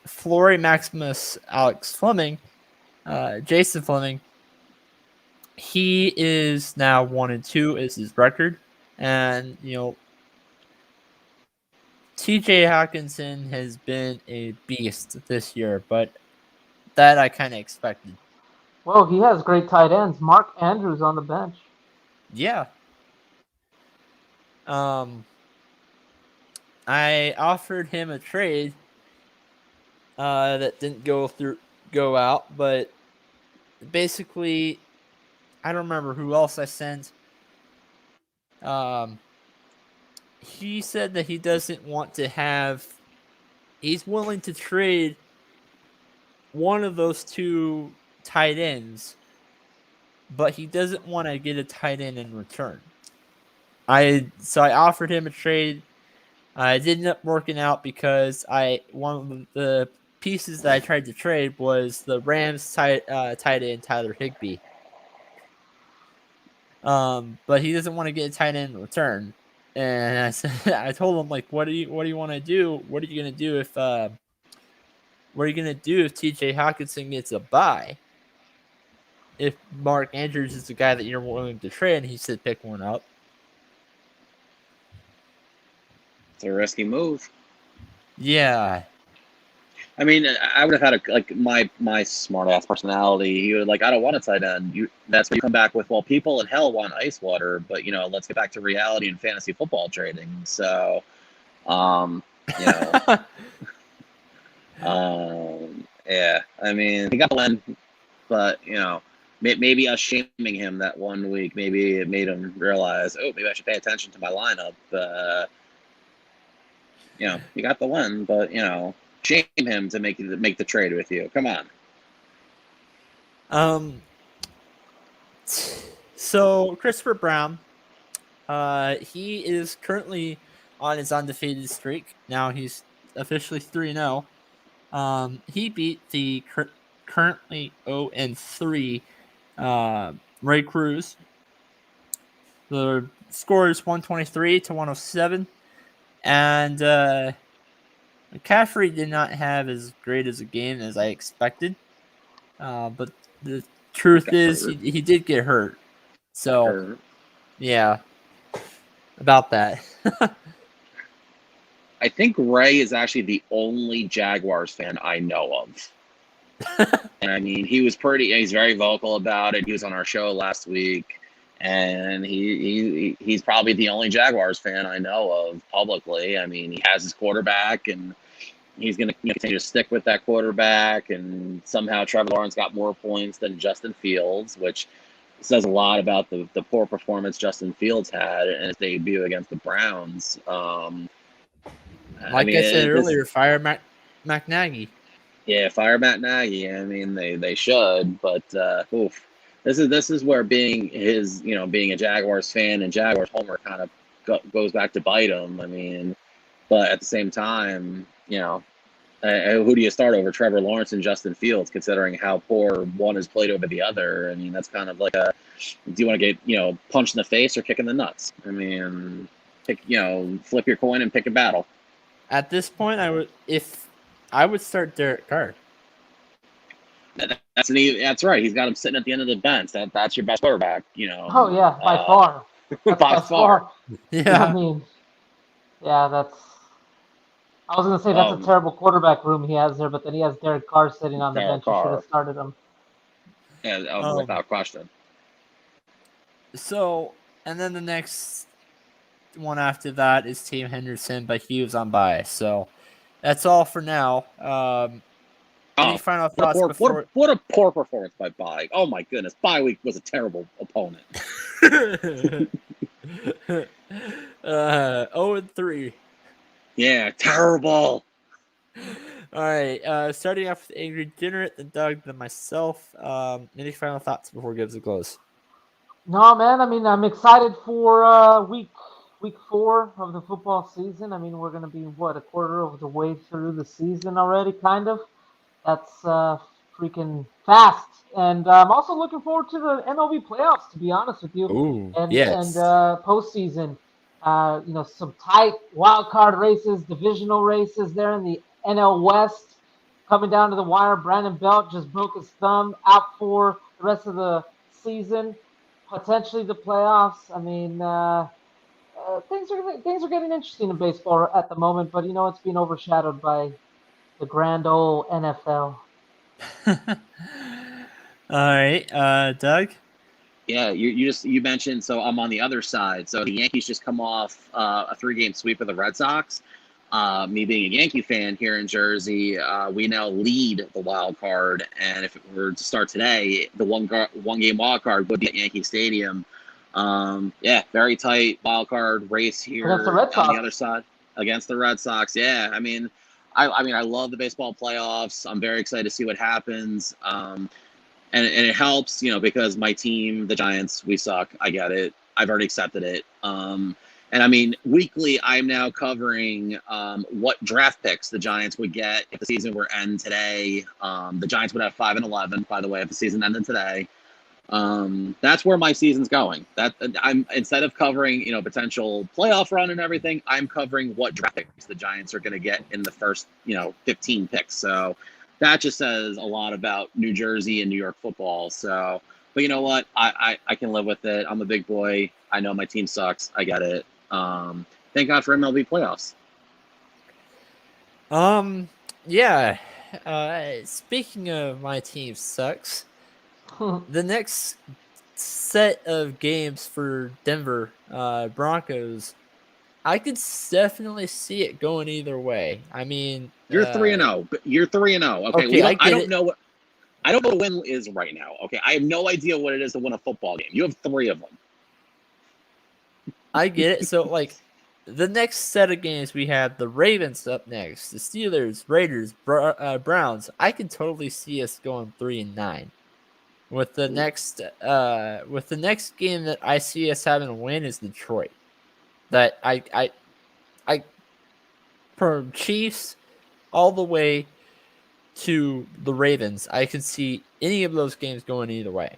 Flory Maximus Alex Fleming, Jason Fleming, he is now 1-2 is his record. And, TJ Hawkinson has been a beast this year, but that I kind of expected. Well, he has great tight ends. Mark Andrews on the bench. Yeah. I offered him a trade that didn't go out, but basically, I don't remember who else I sent. He said that he doesn't want to have. He's willing to trade one of those two tight ends, but he doesn't want to get a tight end in return. So I offered him a trade. It didn't end up working out because one of the pieces that I tried to trade was the Rams tight end Tyler Higbee. But he doesn't want to get a tight end in return. And I told him, like, what do you want to do? What are you gonna do if TJ Hawkinson gets a bye? If Mark Andrews is the guy that you're willing to trade, and he said pick one up. It's a risky move. Yeah. I mean, I would have had my smart ass personality. You would I don't want a tight end. That's when you come back with, well, people in hell want ice water, but let's get back to reality and fantasy football trading. So, yeah. I mean, he got the win, but maybe us shaming him that 1 week, maybe it made him realize, oh, maybe I should pay attention to my lineup. He got the win, but shame him to make the trade with you. Come on. So Christopher Brown, he is currently on his undefeated streak. Now he's officially 3-0. He beat the currently 0-3 Ray Cruz. The score is 123-107, and McCaffrey did not have as great as a game as I expected. But the truth is, he did get hurt. So, yeah, about that. I think Ray is actually the only Jaguars fan I know of. And I mean, he's very vocal about it. He was on our show last week, and he's probably the only Jaguars fan I know of publicly. I mean, he has his quarterback, and he's going to continue to stick with that quarterback. And somehow Trevor Lawrence got more points than Justin Fields, which says a lot about the poor performance Justin Fields had in his debut against the Browns. I said earlier, fire Matt Nagy. Yeah, fire Matt Nagy. I mean, they should, but this is where being a Jaguars fan and Jaguars homer kind of goes back to bite him. I mean, but at the same time, who do you start over Trevor Lawrence and Justin Fields, considering how poor one has played over the other? I mean, that's kind of like do you want to get punched in the face or kick in the nuts? I mean, flip your coin and pick a battle. At this point, I would start Derek Carr. That's right. He's got him sitting at the end of the bench. That's your best quarterback. Oh yeah, by far. By far. Yeah. I mean, yeah, I was gonna say that's a terrible quarterback room he has there, but then he has Derek Carr sitting on the bench. You should have started him. Yeah, without question. So, and then the next one after that is Team Henderson, but he was on bye. So that's all for now. Any final thoughts before? What a poor performance by bye. Oh my goodness, bye week was a terrible opponent. 0-3. Yeah, terrible. All right, starting off with Angry Degenerate, then Doug, then myself. Any final thoughts before we get to close? No, man. I mean, I'm excited for week 4 of the football season. I mean, we're going to be, a quarter of the way through the season already, kind of. That's freaking fast. And I'm also looking forward to the MLB playoffs, to be honest with you. Ooh, and yes. Postseason. Some tight wild card races, divisional races there in the NL West. Coming down to the wire, Brandon Belt just broke his thumb, out for the rest of the season. Potentially the playoffs. I mean, things are getting interesting in baseball at the moment, but it's being overshadowed by the grand old NFL. All right, Doug. Yeah, you mentioned. So I'm on the other side. So the Yankees just come off a 3-game sweep of the Red Sox. Me being a Yankee fan here in Jersey, we now lead the wild card, and if it were to start today, the one game wild card would be at Yankee Stadium. Very tight wild card race here Against the Red Sox. On the other side against the Red Sox. Yeah, I mean, I love the baseball playoffs. I'm very excited to see what happens. And it helps, because my team, the Giants, we suck. I get it. I've already accepted it. And I mean, weekly, I'm now covering what draft picks the Giants would get if the season were to end today. The Giants would have 5-11, by the way, if the season ended today. That's where my season's going. I'm instead of covering, potential playoff run and everything, I'm covering what draft picks the Giants are going to get in the first, 15 picks. So that just says a lot about New Jersey and New York football. So, but you know what? I can live with it. I'm a big boy. I know my team sucks. I get it. Thank God for MLB playoffs. Yeah. Speaking of my team sucks, the next set of games for Denver Broncos, I could definitely see it going either way. I mean, you're 3-0. You're 3-0. Okay, I don't know what a win is right now. Okay, I have no idea what it is to win a football game. You have 3 of them. I get it. So, the next set of games, we have the Ravens up next, the Steelers, Raiders, Browns. I can totally see us going 3-9. With the next game that I see us having a win is Detroit. That I from Chiefs all the way to the Ravens, I can see any of those games going either way.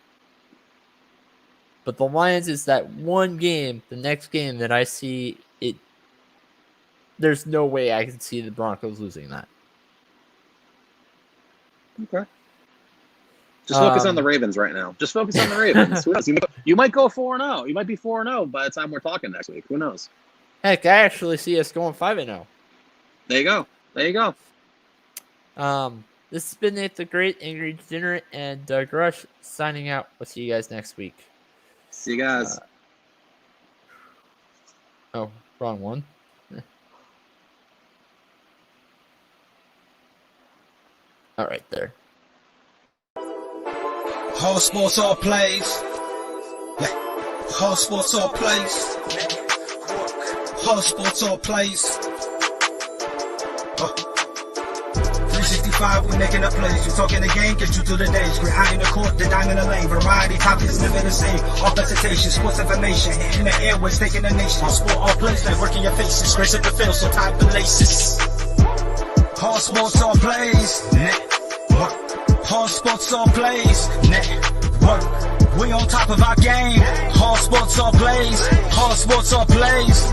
But the Lions is that one game, the next game that I see it. There's no way I can see the Broncos losing that. Okay. Just focus on the Ravens right now. Just focus on the Ravens. Who knows? You might go 4-0. You might be 4-0 by the time we're talking next week. Who knows? Heck, I actually see us going 5-0. There you go. There you go. This has been Nate the Great, Angry Degenerate, and Doug Rush signing out. We'll see you guys next week. See you guys. Oh, wrong one. All right, there. Whole sports, all plays. Yeah. Whole sports, all plays. Whole sports, all plays. 365, we making a plays. We talking the game, get you through the days. Great eye in the court, the dime in the lane. Variety, topics, never the same. All presentation, sports information. In the airways, taking the nation. All sport, all plays, like working your faces. Grace at the field, so tie the laces. Whole sports, all plays. All sports, all plays. Network. We on top of our game. All sports, all plays. All sports, all plays.